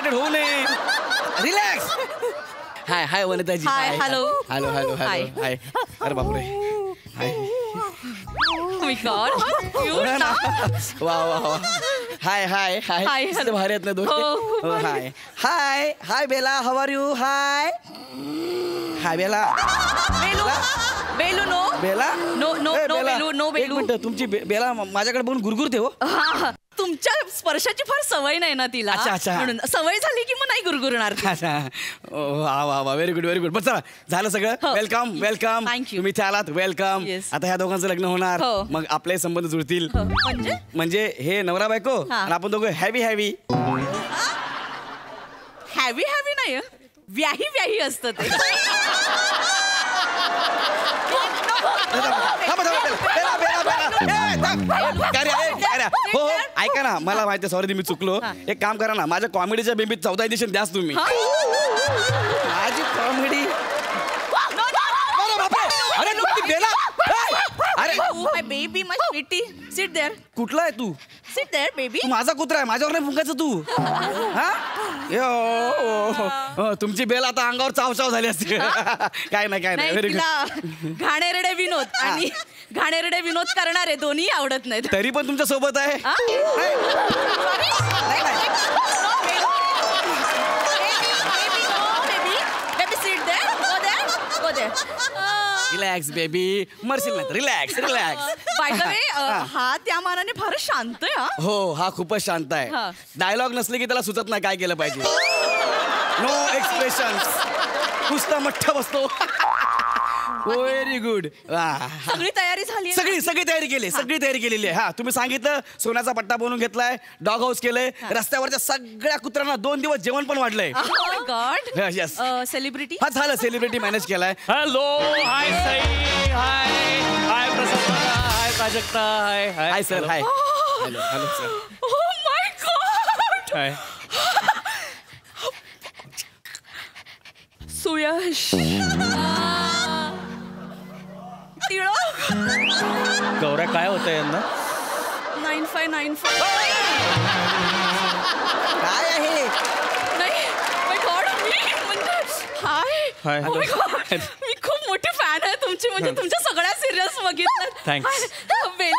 होऊ नये. Relax. Hi hi Vanitaji. Hi. Hello hello hello hi. Hi. अरे बापरे. हाय. वा वा वा. हाय हाय हाय. भारी आहेत ना दोन. Hi hi hi Bela, how are you? Hi hi Bela. Belu no Bela no no no Belu no Belu. एक मिनिट, तुमची बेला माझ्याकडे बघून गुरगुरते हो. तुमच्या स्पर्शाची फार सवय नाही ना तिला. अच्छा. म्हणून सवय झाली की मग नाही गुरगुरणार. वा वा वा, व्हेरी गुड व्हेरी गुड. बस चला, झालं सगळं. Welcome welcome. तुम्ही इथे आलात, वेलकम. आता ह्या दोघांचं लग्न होणार, मग आपले संबंध जुळतील. म्हणजे हे नवरा बायको आणि आपण दोघं हॅवी हॅवी. हॅवी हॅवी नाही, व्याही व्याही असतं ते. हो हो, ऐका ना, मला माहिती, सॉरी मी चुकलो. एक काम करा ना, माझ्या कॉमेडीच्या बेबीत 14 एडिशन द्याच तुम्ही. माझी कॉमेडी. अरे बेला, अरे baby my sweetie, sit there. कुठला आहे तू? Seat there baby. माझा कुत्रा आहे, माझ्यावर नाही फुंकायचं तू. हा, तुमची बेल आता अंगावर चावचाव झाली असते. काय नाही काय नाही. Very good. घाणेरडे विनोद आणि घाणेरडे विनोद करणारे दोन्ही आवडत नाहीत. तरी पण तुमच्या सोबत आहे. रिलॅक्स बेबी मरशील नाही relax relax by the way हा त्या मानाने फार शांत आहे हा. हो हा खूपच शांत हा. आहे. डायलॉग नसले की त्याला सुचत नाही काय केलं पाहिजे. नो एक्सप्रेशन नुसता मठ्ठा बसतो. Very good. सगळी तयारी झाली सगळी तयारी केली सगळी तयारी केलेली आहे. हा तुम्ही सांगितलं सोन्याचा पट्टा बनवून घेतलाय डॉग हाऊस केलंय रस्त्यावरच्या सगळ्या कुत्र्यांना 2 दिवस जेवण पण वाढलंय. गॉड यस सेलिब्रिटी हा झालं सेलिब्रिटी मॅनेज केलाय. Hello hi Sai hi hi Prasanna hi Prajakta hi hi sir hi. Hello hello sir. Oh my god. Hi Suyash Tilak Gaurya काय होतं यांना 9595 काय आहे नाही माय गॉड मी म्हणजे हाय हाय. Oh my God. मी खूप मोठी फॅन आहे तुमची म्हणजे तुमच्या सगळ्या सिरियल्स बघितल्यात. Thanks.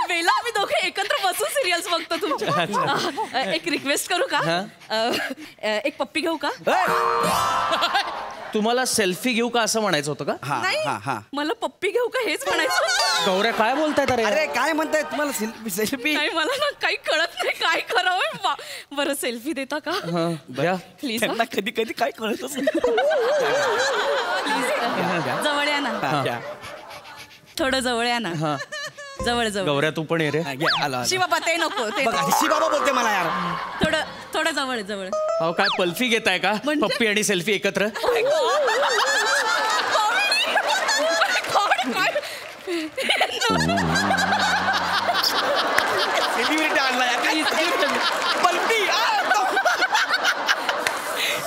वेला आम्ही दोघे एकत्र बसून सिरियल्स बघतो तुमच्या. एक रिक्वेस्ट करू का एक पप्पी घेऊ का. तुम्हाला सेल्फी घेऊ का असं म्हणायचं होतं का. नाही मला पप्पी घेऊ का हेच म्हणायचं. गौऱ्या काय बोलतायत अरे काय म्हणताय तुम्हाला सेल्फी. नाही मला ना काही कळत नाही काय करावं. बरं सेल्फी देता का प्लीज. कधी कधी काय कळतच जवळ या ना थोडं जवळ या ना जवळ जवळ. गौऱ्या तू पण ये रे. शिवबाबा ते नको ते शिवबाबा बोलते मला यार. थोडं जवळ जवळ. अहो काय पल्फी घेताय का पप्पी आणि सेल्फी एकत्र. सेलिब्रिटी आणलाय पल्पी.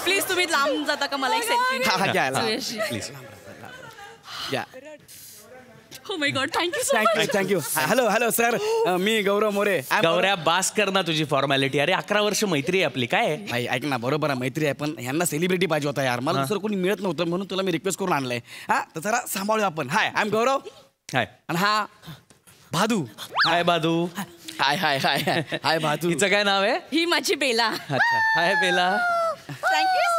प्लीज तुम्ही लांब जाता का मला एक selfie. Please oh my god thank you so much. Thank you. Hello hello sir मी गौरव मोरे. गौऱ्या बास कर ना तुझी फॉर्मॅलिटी. अरे 11 वर्ष मैत्री आहे आपली काय. भाई ऐक ना बरोबर आहे मैत्री आहे पण ह्यांना सेलिब्रिटी पाहिजे होता यार. मला दुसरं कोणी मिळत नव्हतं म्हणून तुला मी रिक्वेस्ट करून आणलंय. हा तर जरा सांभाळूया आपण. हाय आय एम गौरव. हाय आणि हा भादू. हाय भादू. हाय हाय हाय हाय भादू. हिचं काय नाव आहे. ही माझी बेला. अच्छा हाय बेला. थँक्यू.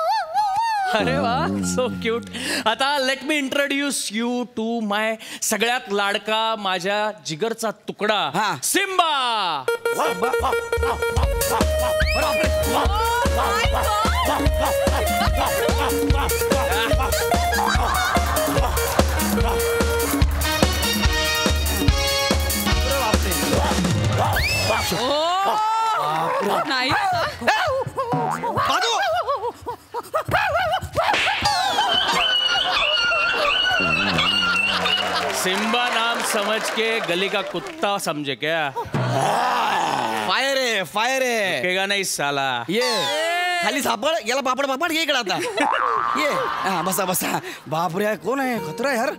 अरे वा सो क्यूट. आता let me introduce you to my सगळ्यात लाडका माझ्या जिगरचा तुकडा सिम्बा. नाही सिम्बा नाम समझ के गली का कुत्ता समझे क्या. फायर है फायर है. केगा नाही साला. ये खाली सापड याला पापड पापड ये इकडे आता ये. हा बसा बसा. बापरे कोण आहे खतरा आहे यार.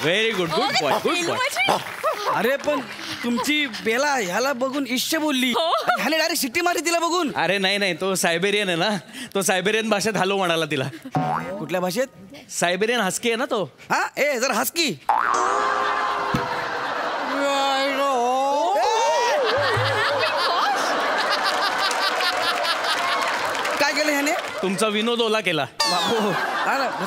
Very good good boy good boy. अरे पण तुमची बेला ह्याला बघून इश्य बोलली. ह्याने डायरेक्ट शिट्टी मारली तिला बघून. अरे नाही तो सायबेरियन आहे ना. तो सायबेरियन भाषेत हॅलो म्हणाला तिला. कुठल्या भाषेत. सायबेरियन हस्की आहे ना तो. हा ए जरा हस्की. काय केलं ह्याने. तुमचा विनोद ओला केला.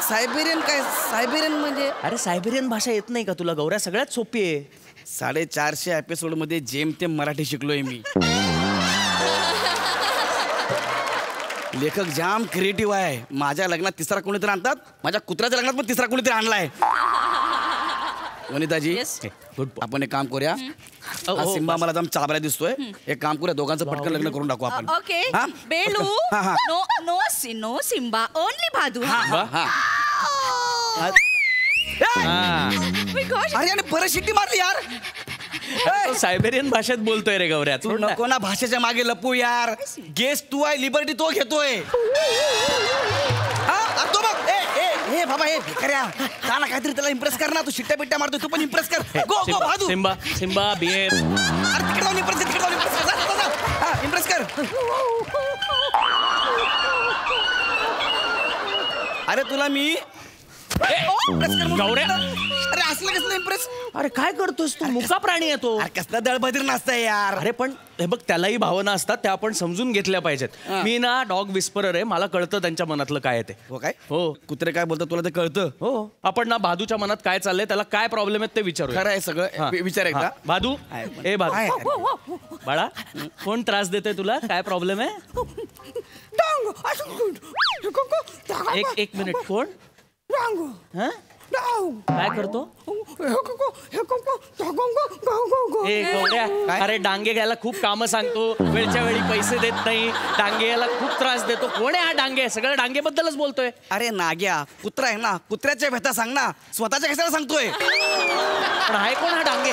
सायबेरियन काय सायबेरियन म्हणजे. अरे सायबेरियन भाषा येत नाही का तुला गौऱ्या. सगळ्यात सोपी आहे. 450 एपिसोड मध्ये जेमतेम मराठी शिकलोय मी. लेखक जाम क्रिएटिव्ह आहे. माझ्या लग्नात तिसरा कोणीतरी आणतात. माझ्या कुत्र्याच्या लग्नात पण तिसरा कोणीतरी आणलाय. वनिताजी आपण एक काम करूया. सिम्बा मला जाम चाबरा दिसतोय. एक काम करूया दोघांचं पटकन लग्न करून टाकू आपण. Okay Belu no no no Simba only Bhadu. अरे याने परत शिट्टी मारली यार. सायबेरियन भाषेत बोलतोय रे गौऱ्या. तू नको ना भाषेच्या मागे लपू यार. गेस्ट तू आहे लिबर्टी तो घेतोय. तो बघ हे बाबा हे भिकाऱ्या का ना काहीतरी त्याला इम्प्रेस कर ना. तू शिट्ट्या बिट्ट्या मारतो तू पण इम्प्रेस कर. Go go Bhadu. Simba Simba behave. अरे तिकडे जाऊन इम्प्रेस कर. इम्प्रेस कर. अरे तुला मी गौऱ्या अरे असलं कसलं इम्प्रेस? अरे काय करतोस तू? मुका प्राणी आहे तो. कसला दळबदीर नाचताय यार. अरे पण हे बघ, त्यालाही भावना असतात, त्या आपण समजून घेतल्या पाहिजेत. मी ना डॉग विस्परर आहे, मला कळतं त्यांच्या मनातलं काय आहे ते. हो काय? हो. कुत्रे काय बोलतात तुला ते कळतं? हो. आपण ना भादूच्या मनात काय चाललंय, त्याला काय प्रॉब्लेम आहेत ते विचारू. खरं आहे सगळं. विचार एकदा. भादू, ए भादू बाळा, कोण त्रास देतोय तुला? काय प्रॉब्लेम आहे? एक मिनिट, कोण? हा? काय करतो? ए गौऱ्या, अरे डांगे घ्यायला खूप कामं सांगतो, वेळच्या वेळी पैसे देत नाही, डांगे याला खूप त्रास देतो. कोण आहे हा डांगे? सगळं डांगेबद्दलच बोलतोय. अरे नाग्या, कुत्रा आहे ना, कुत्र्याच्या व्यथा सांग ना, स्वतःच्या कशाला सांगतोय? पण आहे कोण हा डांगे?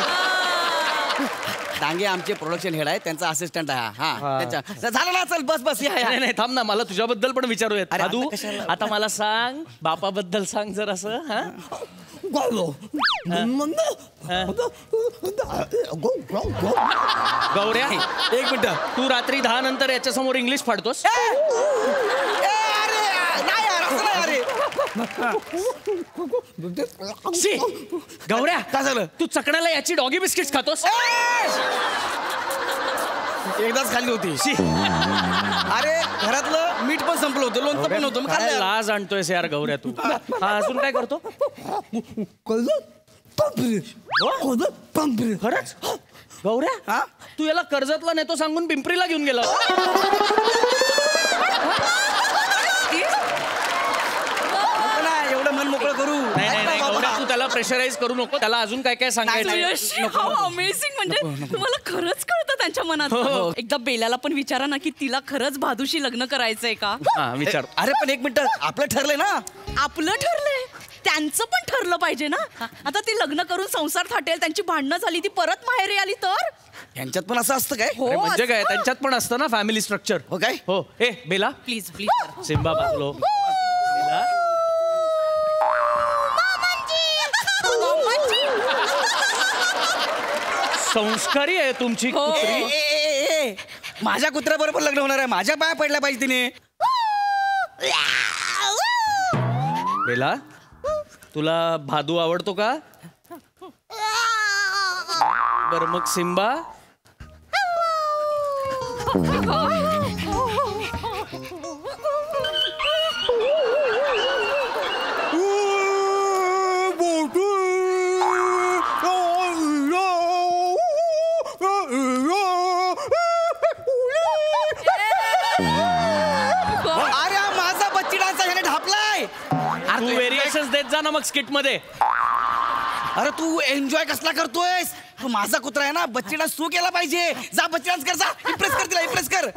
डांगे आमचे प्रोडक्शन हेड आहे, त्यांचा असिस्टंट आहे. हा त्यांच्या झालं ना, चल बस बस. नाही थांब ना, मला तुझ्याबद्दल पण विचारूयात. भादू, आता मला सांग, बापाबद्दल सांग जर असं. हा गौऱ्या, एक मिनिट, तू रात्री 10 नंतर याच्या समोर इंग्लिश फाडतोस? गौऱ्या, काय झालं? तू चकण्याला याची डॉगी बिस्किट्स खातोस? एकदाच खाल्ली होती. अरे घरातलं मीठ पण संपलं होतं, लोणचं पण होतं. काय लाज आणतोयस यार गौऱ्या तू. हा, अजून काय करतो? खरंच गौऱ्या, तू याला कर्जतला नेतो सांगून पिंपरीला घेऊन गेला. एवढं मन मोकळं करू. नाही गौऱ्या, तू त्याला प्रेशराईज करू नको. त्याला अजून काय काय सांगायचं. अमेझिंग. म्हणजे तुम्हाला खरंच कळतं त्यांच्या मनात. एकदा बेलाला पण विचारा ना की तिला खरंच भादूशी लग्न करायचंय का. विचार. अरे पण एक मिनिट, आपलं ठरलंय ना. आपलं ठरलंय, त्यांचं पण ठरलं पाहिजे ना. आता ती लग्न करून संसार थाटेल, त्यांची भांडणं झाली, ती परत माहेरी आली तर यांच्यात पण असं असतं काय? म्हणजे काय, त्यांच्यात पण असतं ना फॅमिली स्ट्रक्चर. हो काय? हो. ए बेला, प्लीज प्लीज. सिम्बा बाजलो. संस्कारी आहे तुमची कुत्री. माझ्या कुत्र्याबरोबर लग्न होणार आहे, माझ्या पाया पडल्या पाहिजे तिने. बेला, तुला भादू आवडतो का? बर मग सिम्बा. तू व्हेरिएशन्स देत जा ना मग स्किट मध्ये. अरे तू एन्जॉय कसला करतोयस? तू माझा कुत्रा आहे ना, बच्ची डान्स तू केला पाहिजे. जा बच्ची डान्स कर, जा. इम्प्रेस कर तिला, इम्प्रेस कर.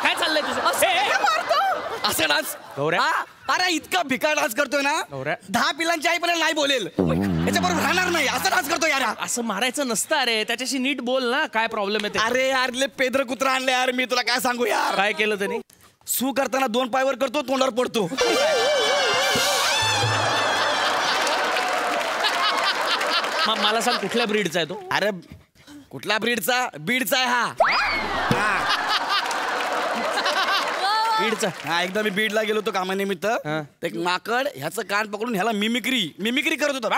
काय चाललंय तुझं? असं डान्स गौऱ्या? अरे इतका भिकार डान्स करतोय ना, 10 पिलांची आई पण नाही बोलेल, याच्याबरोबर राहणार नाही. असं डान्स करतोय यार. असं मारायचं नसतं. अरे त्याच्याशी नीट बोल ना, काय प्रॉब्लेम आहे. अरे यार ले पेद्र कुत्रा आणले यार, मी तुला काय सांगू यार. काय केलं त्यांनी? सू करताना 2 पायवर करतो, तोंडावर पडतो. मला सांग, कुठल्या ब्रीडचा आहे तो? अरे कुठल्या ब्रीडचा? बीडचा आहे हा. बीडचा. हा, एकदा मी बीडला गेलो होतो कामानिमित्त. एक माकड ह्याचं कान पकडून ह्याला मिमिक्री करत होतं,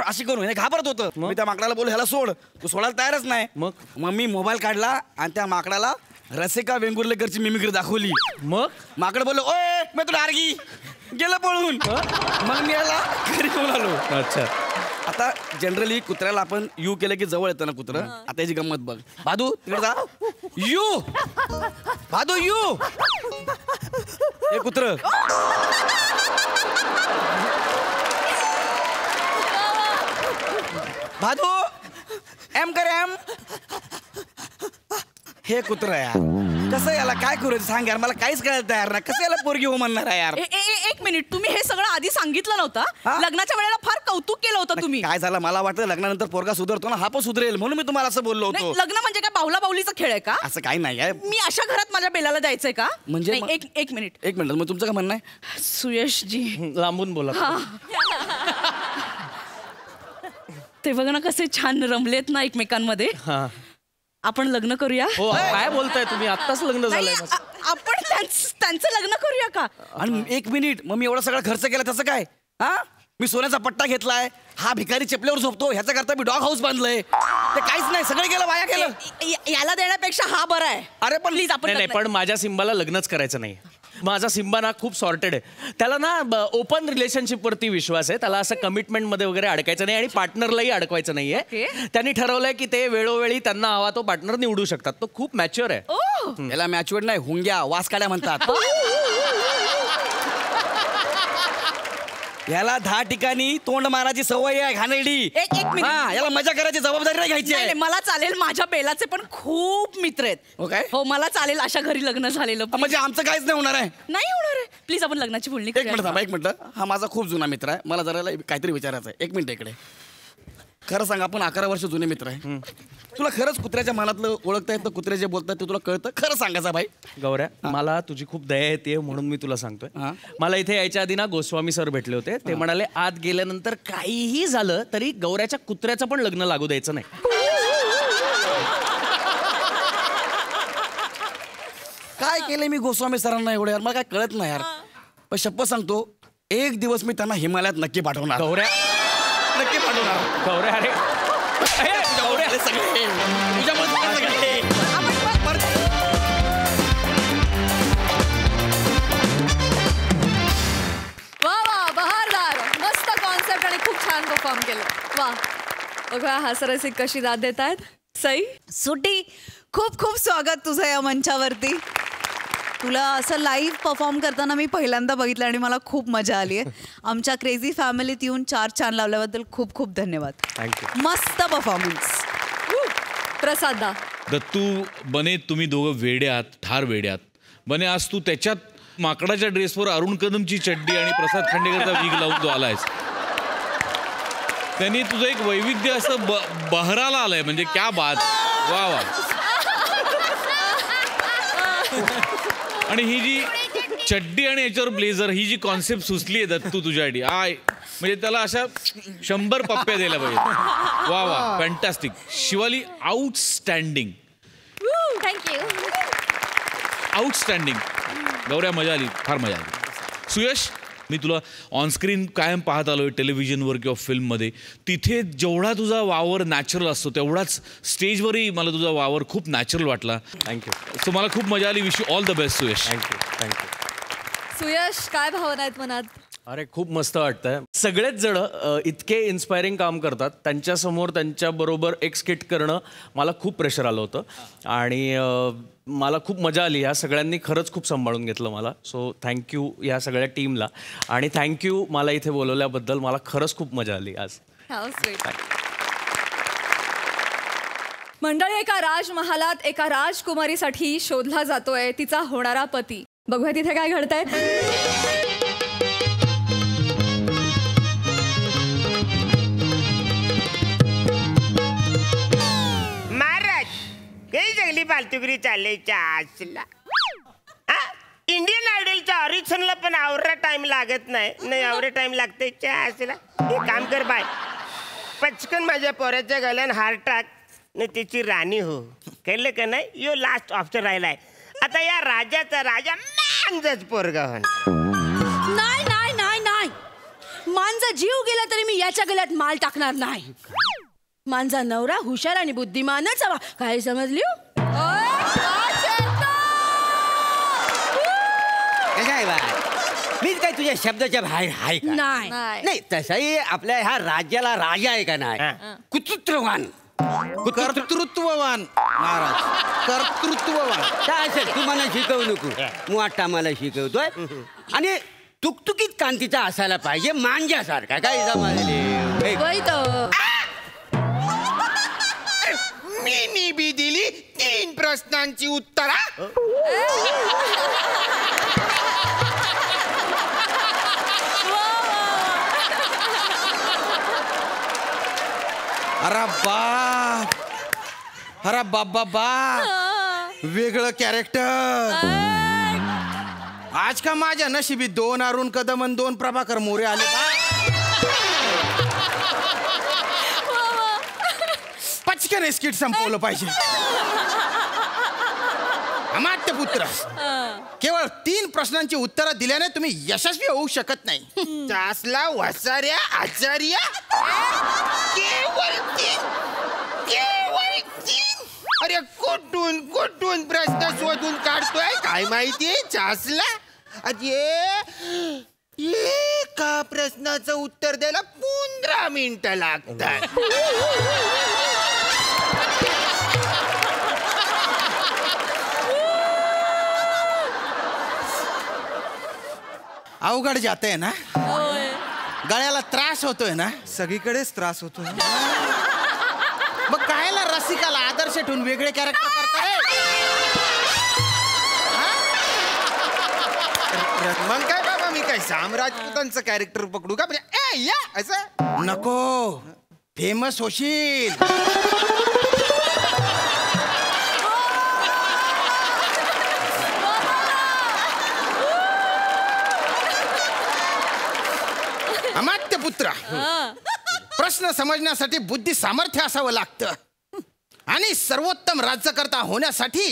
अशी करून घाबरत होतं. मी त्या माकडाला बोललो ह्याला सोड, तू सोडायला तयारच नाही. मग मी मोबाईल काढला आणि त्या माकडाला रसिका वेंगुर्लेकरची मिमिक्री दाखवली. मग माकड बोललो, ओय मी तुला आरगी, गेलं पळून. मग मी याला घरी घेऊन आलो. अच्छा. आता जनरली कुत्र्याला आपण यू केलं की जवळ येतं ना कुत्रं. आता याची गंमत बघ. भादू तिकडे जा. You Bhadu, you. हे कुत्र भादू, एम कर एम. हे कुत्र यार, कसं याला काय करू सांग यार, मला काहीच कळत तयार नाही. कसं याला पोरगी हो म्हणणार आहे यार. एक मिनिट, तुम्ही हे सगळं आधी सांगितलं नव्हतं? लग्नाच्या वेळेला फार कौतुक केलं होतं तुम्ही. काय झालं, मला वाटतं लग्नानंतर पोरगा सुधारतो ना, हा पण सुधरेल म्हणून मी तुम्हाला असं बोललो होतो. लग्न म्हणजे काय बाहुला बाहुलीचा खेळ आहे का? असं काही नाही आहे. मी अशा घरात माझ्या बेलाला जायचंय का? म्हणजे एक मिनिट मग तुमचं काय म्हणणं आहे? सुयशजी लांबून बोला. ते बघा ना कसे छान रमलेत ना एकमेकांमध्ये. आपण लग्न करूया. काय बोलताय तुम्ही? आत्ताच लग्न झालंय. आपण त्यांचं लग्न करूया का? आणि 1 मिनिट, मग मी एवढा सगळा खर्च केला त्याचं काय? हा, मी सोन्याचा पट्टा घेतलाय, हा भिकारी चपल्यावर झोपतो, ह्याचा करता मी डॉग हाऊस बांधलंय, ते काहीच नाही, सगळं गेलं, वाया गेलं. याला देण्यापेक्षा हा बरा आहे. अरे पण प्लीज आपण नाही, पण माझ्या सिम्बाला लग्नच करायचं नाही. माझा सिम्बा ना खूप सॉर्टेड आहे. त्याला ना ओपन रिलेशनशिप वरती विश्वास आहे. त्याला असं कमिटमेंट मध्ये वगैरे अडकायचं नाही आणि पार्टनरलाही अडकवायचं नाहीये. त्यांनी ठरवलंय की ते वेळोवेळी त्यांना हवा तो पार्टनर निवडू शकतात. तो खूप मॅच्युअर आहे. याला मॅच्युअर नाही, हुंग्या वास काड्या म्हणतात. याला 10 ठिकाणी तोंड मारायची सवय आहे, घाणेरडी. एक मिनिट, याला मजा करायची जबाबदारी नाही घ्यायची आहे. मला चालेल, माझ्या बेलाचे पण खूप मित्र आहेत. हो, मला चालेल अशा घरी लग्न झालेलं. म्हणजे आमचं काहीच नाही होणार आहे. नाही होणार आहे. प्लीज आपण लग्नाची बोलणी एक मिनिट थांबा, 1 मिनिट. हा माझा खूप जुना मित्र आहे, मला जरा काहीतरी विचारायचं आहे. 1 मिनिट इकडे. खरं सांग, आपण 11 वर्ष जुने मित्र आहे. तुला खरंच कुत्र्याच्या मनातलं ओळखता येतं? कुत्रे जे बोलतात ते तुला कळतं? खरं सांगायचं भाई. गौऱ्या, मला तुझी खूप दया येते म्हणून मी तुला सांगतोय. मला इथे यायच्या आधी ना गोस्वामी सर भेटले होते. ते म्हणाले आत गेल्यानंतर काहीही झालं तरी गौऱ्याच्या कुत्र्याचं पण लग्न लागू द्यायचं नाही. काय केलंय मी गोस्वामी सरांना एवढं यार? मला काय कळत नाही यार. पण शपथ सांगतो, एक दिवस मी त्यांना हिमालयात नक्की पाठवणार. गौऱ्या, नक्की पाठवणार. गौऱ्या, अरे सगळे वा, बहारदार, मस्त कॉन्सेप्ट आणि खूप छान परफॉर्म केलं. वा, बघा हास्यरसिक कशी दाद देत आहेत. सई सुटी, खूप खूप स्वागत तुझं या मंचावरती. तुला असं लाईव्ह परफॉर्म करताना मी पहिल्यांदा बघितलं आणि मला खूप मजा आली आहे. आमच्या क्रेझी फॅमिलीत येऊन 4 छान लावल्याबद्दल खूप खूप धन्यवाद. थँक्यू. मस्त परफॉर्मन्स. प्रसादा, दत्तू, बने तुम्ही दोघं वेडे आहात, ठार वेडे आहात. बने आज तू त्याच्यात माकडाच्या ड्रेसवर अरुण कदमची चड्डी आणि प्रसाद खांडेकरचा वीग लावून तू आलायस. त्यांनी तुझं एक वैविध्य असं बहराला आलंय. म्हणजे क्या बात. वा वा. आणि ही जी चड्डी आणि याच्यावर ब्लेझर, ही जी कॉन्सेप्ट सुचली आहे दत्तू तुझ्यासाठी, म्हणजे त्याला अशा 100 पप्प्या द्यायला पाहिजे. वा वा, fantastic. Shivali, outstanding. Thank you. Outstanding. Gaurya, मजा आली, फार मजा आली. सुयश, मी तुला ऑनस्क्रीन कायम पाहत आलोय, टेलिव्हिजनवर किंवा फिल्ममध्ये. तिथे जेवढा तुझा वावर नॅचरल असतो तेवढाच स्टेजवरही मला तुझा वावर खूप नॅचरल वाटला. थँक्यू. सो मला खूप मजा आली. Wish you all the best Suyash. Thank you. Suyash, काय भावना आहेत मनात? अरे खूप मस्त वाटतंय. सगळेच जण इतके इन्स्पायरिंग काम करतात. त्यांच्यासमोर त्यांच्याबरोबर एक स्किट करणं मला खूप प्रेशर आलं होतं आणि मला खूप मजा आली. ह्या सगळ्यांनी खरंच खूप सांभाळून घेतलं मला. सो थँक्यू या सगळ्या टीमला आणि थँक्यू मला इथे बोलवल्याबद्दल. मला खरंच खूप मजा आली आज. मंडळी, एका राजमहालात एका राजकुमारीसाठी शोधला जातोय तिचा होणारा पती. बघूया तिथे काय घडतंय. महाराज, काही जंगली फालतुगिरी चालल्याच्या आसला. इंडियन आयडलच्या ऑरिजिनला पण आवरा टाइम लागत नाही. आवरे टाइम लागते आसला. एक काम कर बाय, पचकन माझ्या पोराच्या गल्यान हार टाक न तिची राणी हो. कळलं का नाही? यो लास्ट ऑप्शन राहिलाय. आता या राजाचा राजा मांजच पोरगा हो. नाही नाही नाही नाही, मांजा जीव गेला तरी मी याच्या गल्यात माल टाकणार नाही. मांजा नवरा हुशार आणि बुद्धिमानच हवा. काय समजली? मी काय तुझ्या शब्दाच्या बाहेर आहे का? नाही नाही, तसंही आपल्या ह्या राज्याला राजा आहे का नाही? कुतृत्ववान, कर्तृत्ववान महाराज, कर्तृत्ववान. काय असेल तू मला शिकवू नको, मोठा मला शिकवतोय. आणि तुकतुकीत कांतीचा असायला पाहिजे, मांजासारखा. काय जमाले मी बी दिली 3 प्रश्नांची उत्तरा. अरे बाप, अरे बाप बाप बाप, वेगळं कॅरेक्टर. आज का माझ्या नशिबी 2 अरुण कदम आणि 2 प्रभाकर मोरे आले. पचकन स्किट संपवलं पाहिजे. अमात्य पुत्र, केवळ 3 प्रश्नांची उत्तरं दिल्याने तुम्ही यशस्वी होऊ शकत नाही. चासला वसाऱ्या आचार्य केवळ 3. अरे कुठून प्रश्न शोधून काढतोय काय माहितीये चासला. अरे एका प्रश्नाचं उत्तर द्यायला 15 मिनिटं लागतात. अवघड जाते ना. गळ्याला त्रास होतोय ना. सगळीकडेच त्रास होतोय. मग कायला रसिकाला आदर्श ठेवून वेगळे कॅरेक्टर करताय. मग काय बाबा मी काय राजपुतांचं कॅरेक्टर पकडू का म्हणजे या असं. नको, फेमस होशील. अमात्य पुत्र, प्रश्न समजण्यासाठी बुद्धी सामर्थ्य असावं लागतं. आणि सर्वोत्तम राज्यकर्ता होण्यासाठी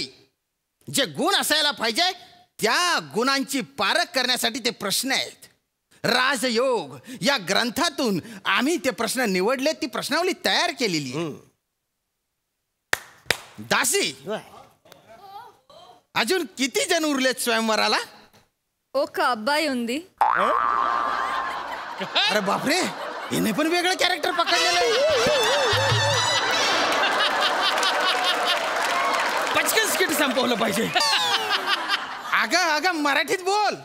जे गुण असायला पाहिजे त्या गुणांची पारख करण्यासाठी ते प्रश्न आहेत. राजयोग या ग्रंथातून आम्ही ते प्रश्न निवडले, ती प्रश्नावली तयार केलेली. दासी, अजून किती जण उरलेत स्वयंवराला? ओ का अब्बाई उंदी. अरे बापरे, हिने पण वेगळं कॅरेक्टर पकडलेलं आहे. पचकन स्किट संपवलं पाहिजे. अगं मराठीत बोल.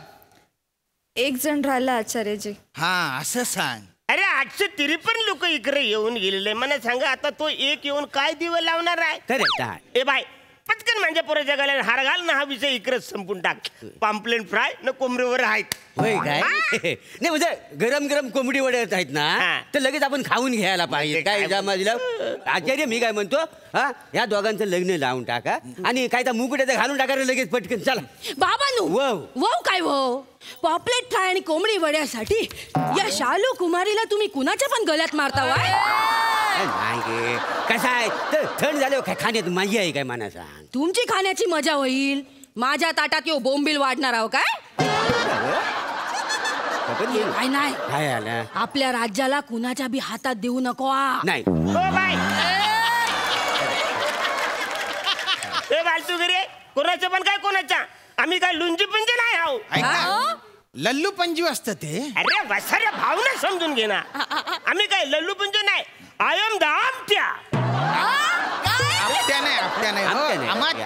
1 जण राहिला आचार्यजी. हा असं सांग. अरे 853 लोक इकडे येऊन गेलेले. मला सांगा आता तो एक येऊन काय दिवस लावणार आहे. ए बाय, पटकन म्हणजे पुऱ्या जगाला हार घाल ना. हा विषय इकडे संपून टाक. पाम्पलेट फ्राय न कोंबडीवर आहेत. होय काय. नाही म्हणजे गरम कोंबडी वडे आहेत ना, तर लगेच आपण खाऊन घ्यायला पाहिजे. काय दिलं आचार्य, मी काय म्हणतो, हा या दोघांचं लग्न लावून टाका आणि काय त्या मुकुट्याचं घालून टाकायला लगेच पटकन. चला बाबांनो. वव काय वव, पॉपलेट फ्राय आणि कोंबडी वड्यासाठी या शालू कुमारीला तुम्ही कुणाच्या पण गळ्यात मारता वाय. नाही कसं आहे, तर थंड झालं खाण्यात मजा आहे काय मला सांग. तुमची खाण्याची मजा होईल, माझ्या ताटात येऊ बोंबील वाढणार आहो काय. काय नाही, काय आलं, आपल्या राज्याला कुणाच्या बी हातात देऊ नको. नाही तू घरी कोणाचं पण काय कोणाच्या. आम्ही काय लुंजी पंजे नाही आहो. लल्लू पंजू असतं ते. अरे वसाऱ्या भावना समजून घे ना. आम्ही काय लल्लू पंजे नाही. आय एम द आमट्या.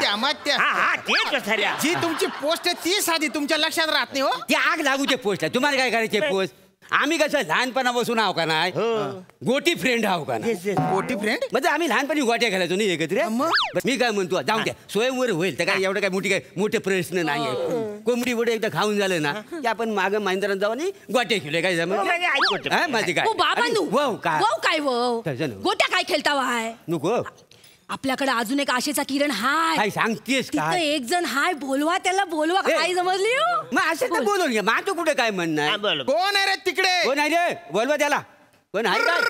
अमात्य. हा तेच वसाऱ्या. जी तुमची पोस्ट आहे ती साधी तुमच्या लक्षात राहत नाही. हो ती आग लागूचे पोस्ट आहे. तुम्हाला काय करायचे पोस्ट. आम्ही कसं लहानपणापासून आहो का नाही, गोटी फ्रेंड आहो का नाही. गोटी फ्रेंड म्हणजे आम्ही लहानपणी गोट्या घालायचो नाही एकत्र. मी काय म्हणतो, जाऊन द्या स्वयंवर होईल तर काय एवढं काय मोठे प्रश्न नाही. कोंबडी वडे एकदा खाऊन झालं ना की आपण मागं मांजरात जाऊ आणि गोट्या खेळले काय जमत माझी काय. काय गोट्या काय खेळता वाय. नको, आपल्याकडे अजून एक आशेचा किरण हाय. सांगतेस तिथं एक जण हाय, बोलवा त्याला बोलवा. काय समजली. मग असं तर बोलून घ्या. माझं कुठे काय म्हणणं. कोण आहे रे तिकडे. कोण आहे रे, बोलवा त्याला. कोण आहे काय.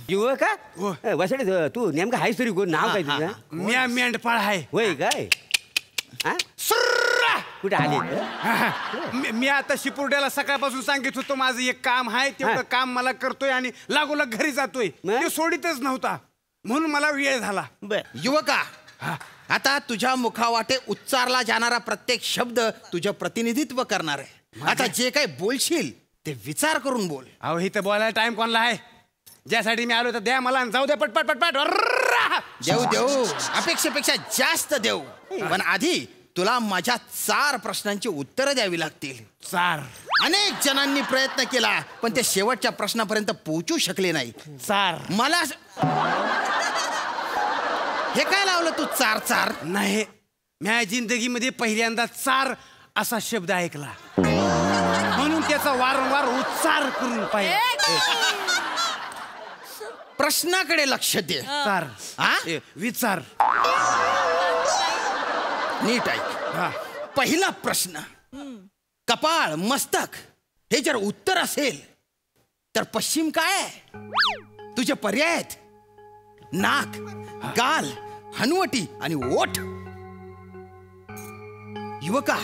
युवक का वसडे, तू नेमका हायस तरी कोण. नाव काय तुझं. म्या मेंढपाळ आहे. होय काय. कुठे आले. मी आता शिपुर्ड्याला सकाळपासून सांगित होतो माझं एक काम आहे, तेवढं काम मला करतोय आणि लागोलाग घरी जातोय. ते सोडितच नव्हता म्हणून मला वेळ झाला. युवका, आता तुझ्या मुखावाटे उच्चारला जाणारा प्रत्येक शब्द तुझं प्रतिनिधित्व करणार आहे. आता जे काही बोलशील ते विचार करून बोल. अहो इथं बोलायला टाइम कोणला आहे. ज्यासाठी मी आलो तर द्या मला, जाऊ द्या पटपट पटपट. देऊ अपेक्षेपेक्षा जास्त देऊ, पण आधी तुला माझ्या 4 प्रश्नांची उत्तरं द्यावी लागतील. 4. अनेक जणांनी प्रयत्न केला पण ते शेवटच्या प्रश्नापर्यंत पोहोचू शकले नाही. 4 मला हे काय लावलं तू. 4 नाही, माझ्या जिंदगीमध्ये पहिल्यांदा 4 असा शब्द ऐकला. म्हणून त्याचा वारंवार उच्चार करून पाहिजे. प्रश्नाकडे लक्ष दे. विचार नीट ऐक. पहिला प्रश्न, कपाळ मस्तक हे जर उत्तर असेल तर पश्चिम काय आहे? तुझे पर्याय आहेत नाक, गाल, हनुवटी आणि ओठ. युवका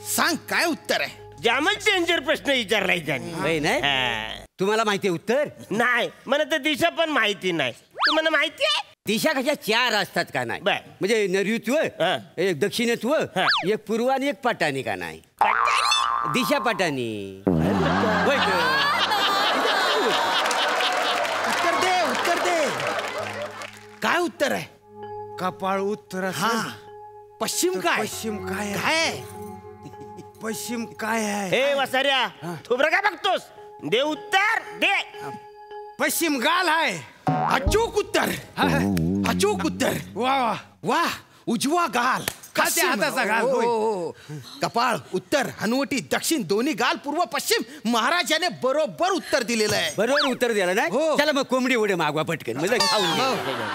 सांग काय उत्तर आहे? जामच डेंजर प्रश्न विचारलाय त्यांनी. नाही तुम्हाला माहिती आहे उत्तर? नाही, मला तर दिशा पण माहिती नाही. तुम्हाला माहिती आहे? दिशा कशा 4 असतात का नाही? म्हणजे नैऋत्व, एक दक्षिणत्व, एक पूर्व आणि एक पाटाणी का नाही? दिशा पाटाणी. उत्तर दे. काय उत्तर आहे? कपाळ उत्तर. पश्चिम काय? पश्चिम काय आहे? पश्चिम काय आहे? हे वसाऱ्या, थोबरं काय बघतोस? दे उत्तर दे. पश्चिम गाल आहे. अचूक उत्तर. अचूक उत्तर. वा वा. उजवा गाल, खात्या हाताचा गाल. कपाळ उत्तर, हनुवटी दक्षिण, दोन्ही गाल पूर्व पश्चिम. महाराज याने बरोबर उत्तर दिलेलं आहे. बरोबर उत्तर दिलं नाही? चला मग कोंबडी उडे मागवा पटकन.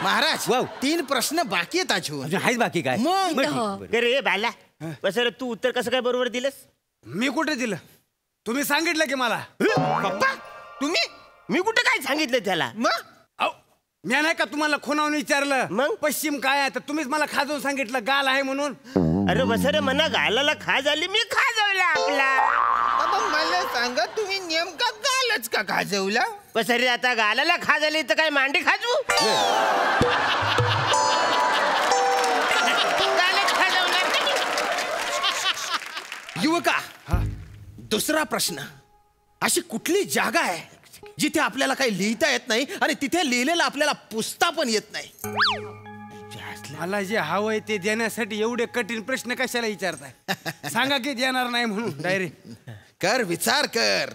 महाराज 3 प्रश्न बाकी आहेत अजून. आहेच बाकी काय? रे बाला, वसाऱ्या तू उत्तर कसं काय बरोबर दिलंस? मी कुठे दिलं? तुम्ही सांगितलं की मला. पप्पा तुम्ही? मी कुठे काय सांगितलं त्याला? मी नाही का तुम्हाला खुणावून विचारलं मग पश्चिम काय आहे तर तुम्हीच मला खाजवून सांगितलं गाल आहे म्हणून. अरे बसरे मना गालाला खाज आली, मी खाजवला आपला. बाबा मला सांगा तुम्ही नेमका गालच का खाजवला? बसरे आता गालाला खाज आली तर काय मांडी खाजवू? युवका दुसरा प्रश्न, अशी कुठली जागा आहे जिथे आपल्याला काही लिहिता येत नाही आणि तिथे लिहिलेलं आपल्याला पुसता पण येत नाही? मला जे हवंय ते देण्यासाठी एवढे कठीण प्रश्न कशाला विचारताय? सांगा की देणार नाही म्हणून डायरेक्ट. कर विचार कर.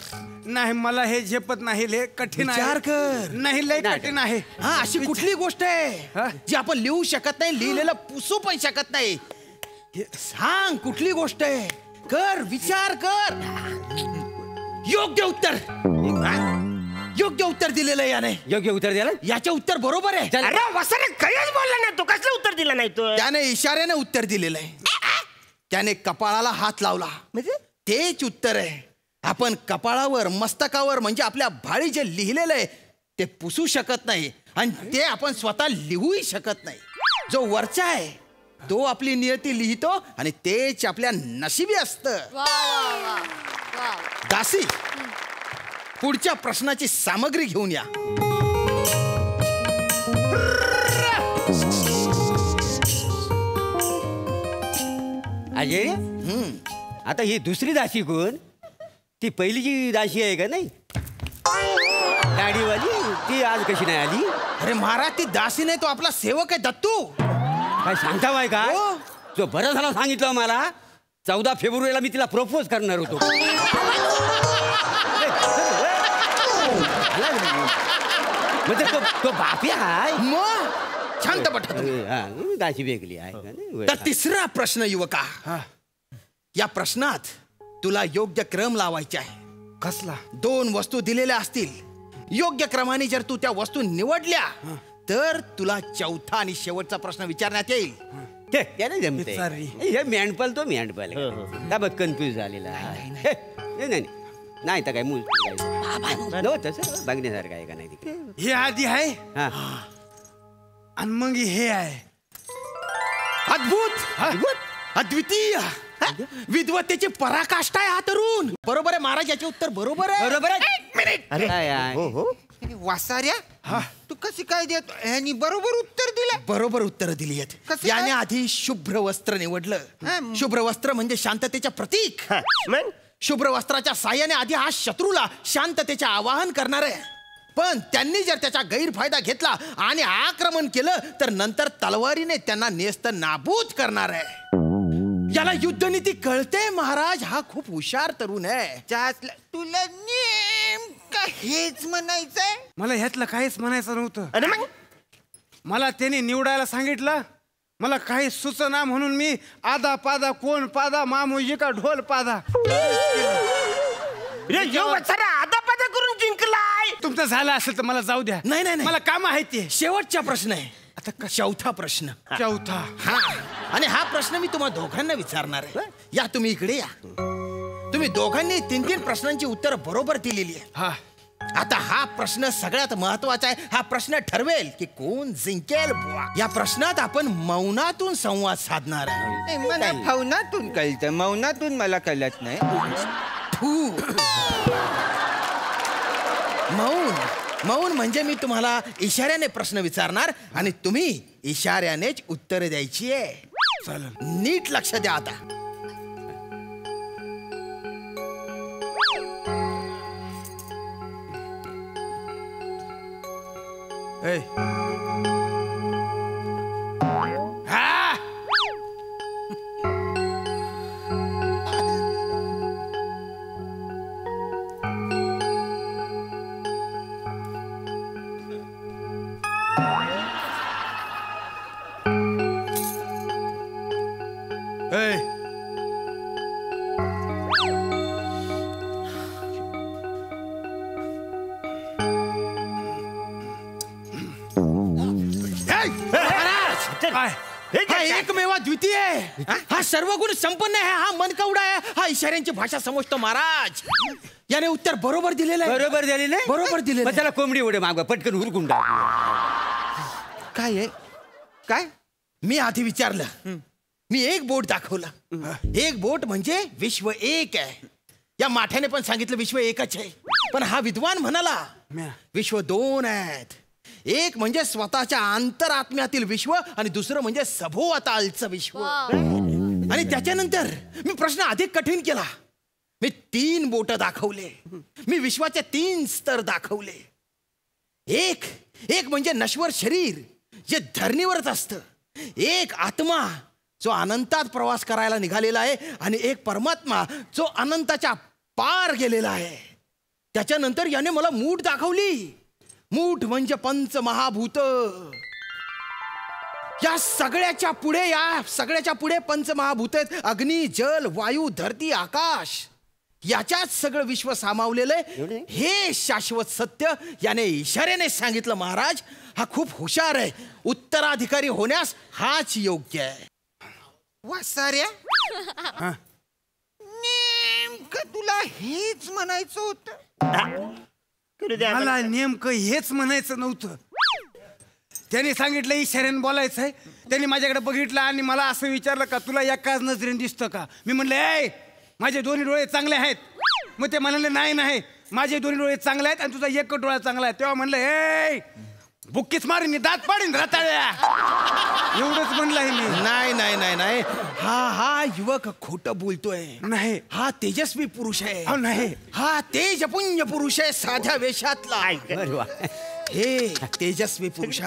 नाही मला हे झेपत नाही, लय कठीण आहे. विचार कर. नाही लय कठीण आहे. अशी कुठली गोष्ट आहे जी आपण लिहू शकत नाही, लिहिलेलं पुसू पण शकत नाही? सांग कुठली गोष्ट आहे? कर विचार कर. योग्य उत्तर. योग्य उत्तर दिलेलं आहे याने. योग्य उत्तर दिलं? याचे उत्तर बरोबर आहे. अरे वसारे काहीच बोलला नाही तो. कसलं उत्तर दिलं नाही तो? त्याने इशाऱ्याने उत्तर दिलेलं आहे. त्याने कपाळाला हात लावला म्हणजे तेच उत्तर आहे. आपण कपाळावर मस्तकावर म्हणजे आपल्या भाळी जे लिहिलेलं आहे ते पुसू शकत नाही आणि ते आपण स्वतः लिहूही शकत नाही. जो वरचा आहे तो आपली नियती लिहितो आणि तेच आपल्या नशिबी असतं. दासी पुढच्या प्रश्नाची सामग्री घेऊन या. अजय आता ही दुसरी दासी कोण? ती पहिली जी दासी आहे का नाही गाडीवाली, ती आज कशी नाही आली? अरे महाराज ती दासी नाही, तो आपला सेवक आहे दत्तू. काय सांगता बाय का? जो बरं झाला सांगितलं मला. 14 फेब्रुवारीला मी तिला प्रपोज करणार होतो. म्हणजे तो बापी आहे मग शांत बट. दासी वेगळी आहे. तर तिसरा प्रश्न युवका, या प्रश्नात तुला योग्य क्रम लावायचा आहे. कसला? 2 वस्तू दिलेल्या असतील. योग्य क्रमाने जर तू त्या वस्तू निवडल्या तर तुला चौथा आणि शेवटचा प्रश्न विचारण्यात येईल. त्याने जमते. हे मेंढपाल तो मेंढपाल का बघ कन्फ्युज झालेला आहे. नाही तर काय मूल तसं बघण्यासारखं आहे का नाही तिकडे? हे आधी आहे आणि मग हे आहे. अद्भुत अद्वितीय विद्वत्तेची पराकाष्ठा आहे हा तरुण. बरोबर आहे महाराज, याचे उत्तर बरोबर आहे. बरोबर आहे. वासाऱ्या तू कशी काय देत? ह्यानी बरोबर उत्तर दिलं. बरोबर उत्तर दिली आहेत. याने आधी शुभ्र वस्त्र निवडलं. शुभ्र वस्त्र म्हणजे शांततेच्या प्रतीक. शुभ्र वस्त्राच्या साह्याने आधी हा शत्रूला शांततेचे आवाहन करणार आहे. पण त्यांनी जर त्याचा गैरफायदा घेतला आणि आक्रमण केलं तर नंतर तलवारीने त्यांना नेस्त नाबूद करणार आहे. याला युद्धनीती कळते महाराज. हा खूप हुशार तरुण आहे. तुला नेमका हेच म्हणायचंय? मला ह्यातलं काहीच म्हणायचं नव्हतं. मला त्याने निवडायला सांगितलं मला काही सुचना म्हणून मी आदा पादा कोण पादा मामोजी का ढोल पादा आदा पादा करून जिंकलाय. तुमचं झालं असेल तर मला जाऊ द्या. नाही नाही मला काम आहे ते. शेवटचा प्रश्न आहे आता, चौथा प्रश्न. चौथा. हा, आणि हा प्रश्न मी तुम्हा दोघांना विचारणार आहे. या तुम्ही इकडे या. तुम्ही दोघांनी 3 प्रश्नांची उत्तर बरोबर दिलेली आहे. आता हा प्रश्न सगळ्यात महत्वाचा आहे. हा प्रश्न ठरवेल की कोण जिंकेल. या प्रश्नात आपण मौनातून संवाद साधणार आहे. मला फौनातून कळतं, मौनातून मला कळत नाही. मौन म्हणजे मी तुम्हाला इशाऱ्याने प्रश्न विचारणार आणि तुम्ही इशाऱ्यानेच उत्तर द्यायची आहे. नीट लक्ष द्या आता. हा एकमेवा द्वितीय आहे. हा सर्व गुण संपन्न आहे. हा मनकवडा आहे. हा इशाऱ्यांची भाषा समजतो महाराज. याने उत्तर बरोबर दिलेलं आहे. बरोबर दिलेलं आहे. बरोबर दिलेलं. त्याला कोंबडी उडे मागवा पटकन हुरकून टाक. काय आहे काय मी आधी विचारलं. मी एक बोट दाखवला. एक बोट म्हणजे विश्व एक आहे. या माठ्याने पण सांगितलं विश्व एकच आहे. पण हा विद्वान म्हणाला विश्व 2 आहेत. एक म्हणजे स्वतःच्या अंतरात्म्यातील विश्व आणि दुसरं म्हणजे सभोवतालचं विश्व. आणि त्याच्यानंतर मी प्रश्न अधिक कठीण केला. मी 3 बोट दाखवले. मी विश्वाचे 3 स्तर दाखवले. एक म्हणजे नश्वर शरीर जे धरणीवरच असतं. एक आत्मा जो अनंतात प्रवास करायला निघालेला आहे. आणि एक परमात्मा जो अनंताच्या पार गेलेला आहे. त्याच्यानंतर याने मला मूठ दाखवली. मूठ म्हणजे पंचमहाभूत. या सगळ्याच्या पुढे पंचमहाभूत आहेत. अग्नी, जल, वायू, धरती, आकाश. याच्यात सगळं विश्व सामावलेलं आहे. हे शाश्वत सत्य याने इशाऱ्याने सांगितलं महाराज. हा खूप हुशार आहे. उत्तराधिकारी होण्यास हाच योग्य आहे. वासाऱ्या नेमकं तुला हेच म्हणायचं होतं. मला नेमकं हेच म्हणायचं नव्हतं. त्याने सांगितलं इशाऱ्याने बोलायचं आहे. त्यांनी माझ्याकडे बघितलं आणि मला असं विचारलं का तुला एकाच नजरेने दिसतं का. मी म्हणलं ए माझे दोन्ही डोळे चांगले आहेत. मग ते म्हणाले नाही माझे दोन्ही डोळे चांगले आहेत आणि तुझा एक डोळा चांगला आहे. तेव्हा म्हणलं ए बुक्कीच मारीन दात पाडीन रताळ्या. एवढंच म्हणलं आहे मी. नाही हा युवक खोटं बोलतोय. नाही हा तेजस्वी पुरुष आहे. नाही हा तेजपुंज पुरुष आहे साध्या वेशातला. हे तेजस्वी पुरुष.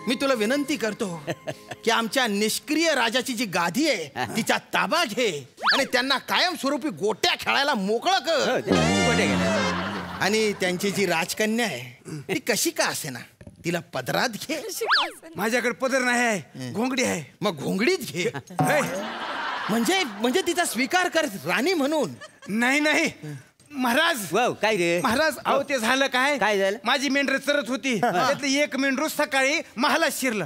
मी तुला विनंती करतो की आमच्या निष्क्रिय राजाची जी गादी आहे तिचा ताबा घे आणि त्यांना कायमस्वरूपी गोट्या खेळायला मोकळं कर. आणि त्यांची जी राजकन्या आहे ती कशी का असे ना तिला पदरात घे. माझ्याकडे पदर नाही आहे, घोंगडी आहे. मग घोंगडीत घे. म्हणजे तिचा स्वीकार कर राणी म्हणून. नाही महाराज. काय रे महाराज अहो ते झालं काय झालं. माझी मेंढर चरत होती. त्यातली एक मेंढरू सकाळी महालात शिरलं.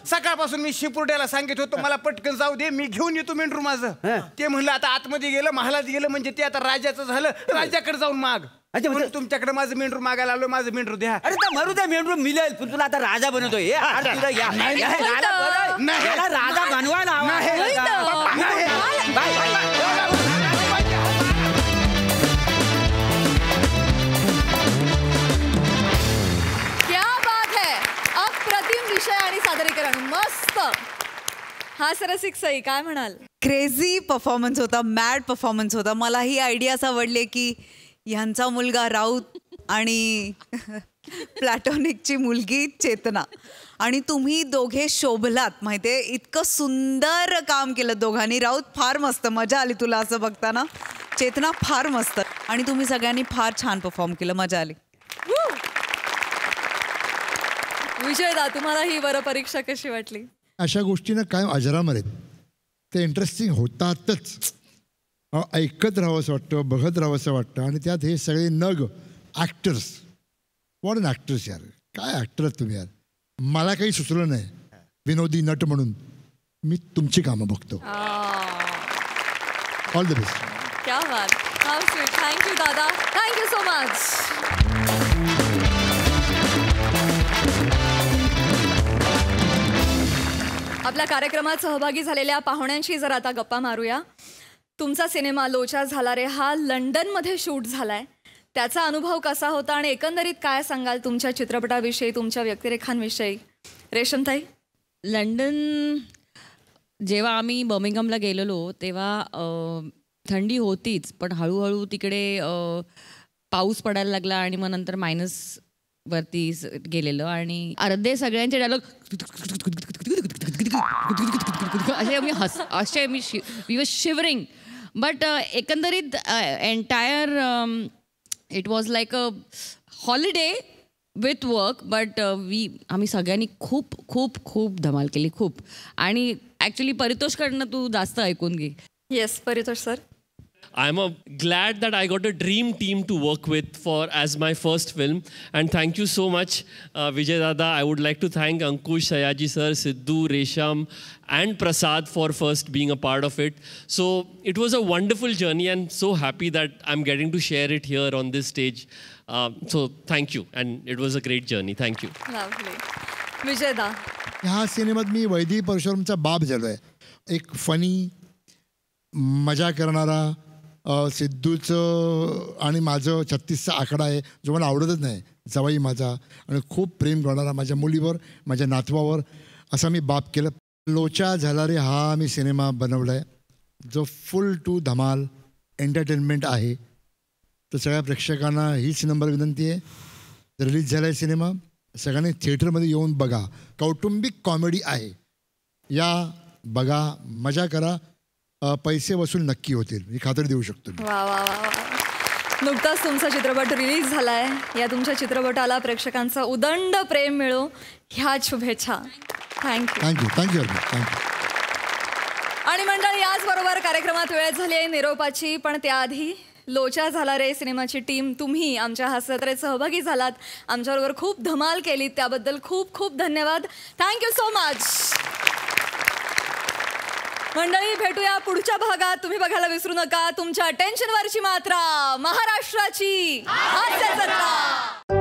सकाळपासून मी शिपुर्ड्याला सांगित होतो मला पटकन जाऊ दे मी घेऊन येतो मेंढरू माझं. ते म्हणलं आता आतमध्ये गेलं महालात गेलं म्हणजे ते आता राजाचं झालं. राजाकडे जाऊन माग. तुमच्याकडे माझं मेंढरू मागायला आलो. माझं मेंढरू द्या. अरे तर मरू द्या मेंढरू मिळेल पण तुला आता राजा बनवतोय. राजा बनवायला विषय आणि सादरीकरण मस्त. हास्यरसिक सई काय म्हणाल. क्रेझी परफॉर्मन्स होता. मॅड परफॉर्मन्स होता. मला ही आयडियाच आवडली की ह्यांचा मुलगा राऊत आणि प्लॅटॉनिकची मुलगी चेतना आणि तुम्ही दोघे शोभलात. माहितीये इतकं सुंदर काम केलं दोघांनी. राऊत फार मस्त मजा आली तुला असं बघताना. चेतना फार मस्त आणि तुम्ही सगळ्यांनी फार छान परफॉर्म केलं. मजा आली. विजयदा तुम्हाला ही वर परीक्षा कशी वाटली. अशा गोष्टीनं कायम अजरामर आहेत. ते इंटरेस्टिंग होतातच. ऐकत राहावं असं वाटतं, बघत राहावं असं वाटतं. आणि त्यात हे सगळे नग ॲक्टर्स, वॉट अन ॲक्टर्स यार, काय ॲक्टर आहेत तुम्ही यार. मला काही सुचलं नाही विनोदी नट म्हणून. मी तुमची कामं बघतो. All the best. क्या बात. How sweet. थँक्यू दादा, थँक्यू सो मच. आपल्या कार्यक्रमात सहभागी झालेल्या पाहुण्यांशी जर आता गप्पा मारूया. तुमचा सिनेमा लोचा झाला रे हा लंडनमध्ये शूट झालाय. त्याचा अनुभव कसा होता आणि एकंदरीत काय सांगाल तुमच्या चित्रपटाविषयी, तुमच्या व्यक्तिरेखांविषयी? रेशमताई. लंडन जेव्हा आम्ही बर्मिंगहमला गेलेलो तेव्हा थंडी होतीच, पण हळूहळू तिकडे पाऊस पडायला लागला आणि मग नंतर मायनस वरती गेलेलं आणि अर्धे सगळ्यांचे डायलॉग असे मी वी वॉज शिवरिंग. बट एकंदरीत entire it was like a holiday with work. But आम्ही सगळ्यांनी खूप खूप खूप धमाल केली, खूप. आणि ॲक्च्युली परितोषकडनं तू जास्त ऐकून घे. Yes Paritosh sir. I'm glad that I got a dream team to work with as my first film, and thank you so much, Vijay Dada. I would like to thank Ankush, Sayaji sir, Sidhu, Resham, and Prasad for first being a part of it. So it was a wonderful journey, and so happy that I'm getting to share it here on this stage. So thank you, and it was a great journey. Thank you. Lovely. Vijay Da. ह्या सिनेमात मी वैदिक परशुरामचा बाप झालोय. एक funny मजा करणारा, सिद्धूचं आणि माझं 36चा आकडा आहे जो मला आवडतच नाही, जवाई माझा, आणि खूप प्रेम करणारा माझ्या मुलीवर, माझ्या नातवावर, असा मी बाप केलं. लोचा झाला रे हा मी सिनेमा बनवला आहे जो फुल टू धमाल एंटरटेनमेंट आहे. तर सगळ्या प्रेक्षकांना हीच नंबर विनंती आहे, रिलीज झाला आहे सिनेमा, सगळ्यांनी थिएटरमध्ये येऊन बघा. कौटुंबिक कॉमेडी आहे, या बघा, मजा करा, पैसे वसूल नक्की होतील, ही खात्री देऊ शकतो. वा वा वा. नुकताच तुमचा चित्रपट रिलीज झालाय. या तुमच्या चित्रपटाला प्रेक्षकांचं उदंड प्रेम मिळो ह्या शुभेच्छा. थँक्यू. थँक्यू. थँक्यू. थँक्यू. आणि मंडळी याचबरोबर कार्यक्रमात वेळ झाली आहे निरोपाची. पण त्याआधी लोचा झाला रे सिनेमाची टीम, तुम्ही आमच्या हास्यजत्रेत सहभागी झालात, आमच्याबरोबर खूप धमाल केली, त्याबद्दल खूप खूप धन्यवाद. Thank you so much. मंडळी भेटूया पुढच्या भागात. तुम्ही बघायला विसरू नका तुमच्या टेन्शनवरची मात्रा, महाराष्ट्राची हास्यजत्रा.